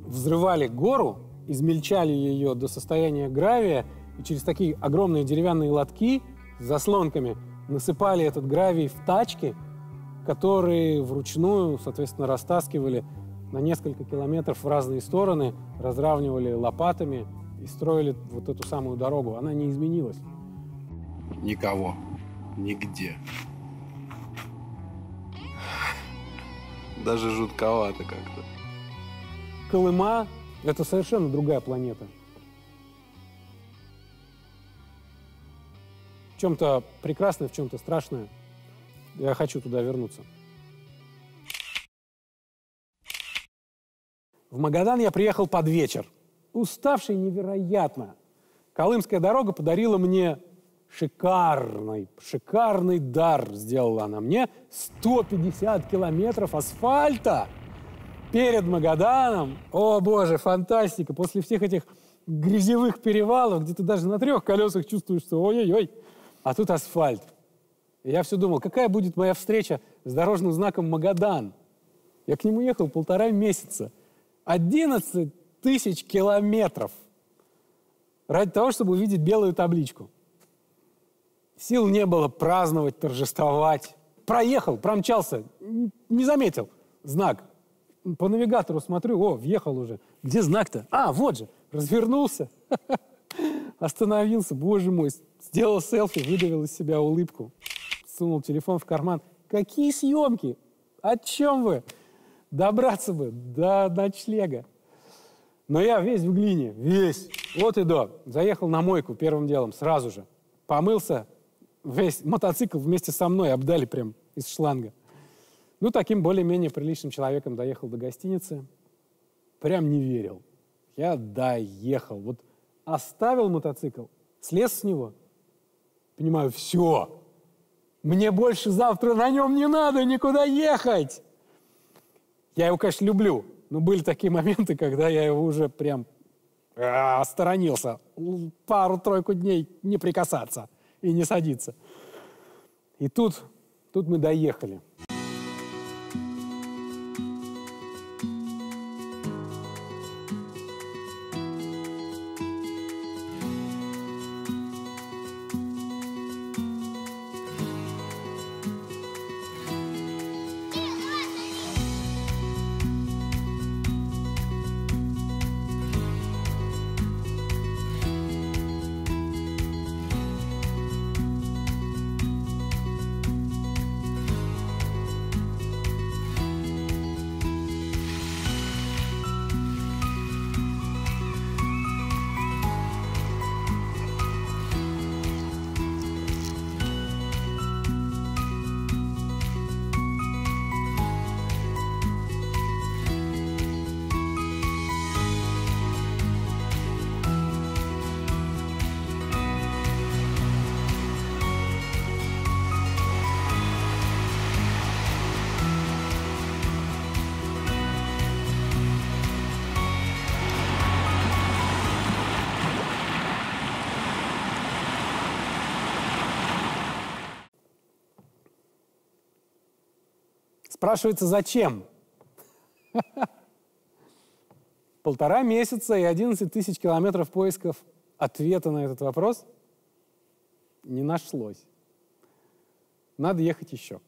взрывали гору, измельчали ее до состояния гравия и через такие огромные деревянные лотки с заслонками насыпали этот гравий в тачки, которые вручную, соответственно, растаскивали на несколько километров в разные стороны, разравнивали лопатами и строили вот эту самую дорогу. Она не изменилась. Никого. Нигде. Даже жутковато как-то. Колыма — это совершенно другая планета. В чем-то прекрасное, в чем-то страшное. Я хочу туда вернуться. В Магадан я приехал под вечер. Уставший невероятно. Колымская дорога подарила мне шикарный дар, сделала она мне. 150 километров асфальта перед Магаданом. О, боже, фантастика. После всех этих грязевых перевалов, где ты даже на 3 колесах чувствуешь, что ой-ой-ой. А тут асфальт. И я все думал, какая будет моя встреча с дорожным знаком Магадан. Я к нему ехал 1,5 месяца. 11 тысяч километров. Ради того, чтобы увидеть белую табличку. Сил не было праздновать, торжествовать. Проехал, промчался, не заметил знак. По навигатору смотрю, о, въехал уже. Где знак-то? А, вот же, развернулся. Остановился, боже мой, сделал селфи, выдавил из себя улыбку. Сунул телефон в карман. Какие съемки? О чем вы? Добраться бы до ночлега. Но я весь в глине, весь. Вот и до. Заехал на мойку первым делом, сразу же. Помылся, весь мотоцикл вместе со мной обдали прям из шланга. Ну, таким более-менее приличным человеком доехал до гостиницы. Прям не верил. Я доехал. Вот оставил мотоцикл, слез с него. Понимаю, все. Мне больше завтра на нем не надо никуда ехать. Я его, конечно, люблю. Но были такие моменты, когда я его уже прям сторонился. Пару-тройку дней не прикасаться и не садиться. И тут мы доехали. Спрашивается, зачем? 1,5 месяца и 11 тысяч километров поисков ответа на этот вопрос не нашлось. Надо ехать еще.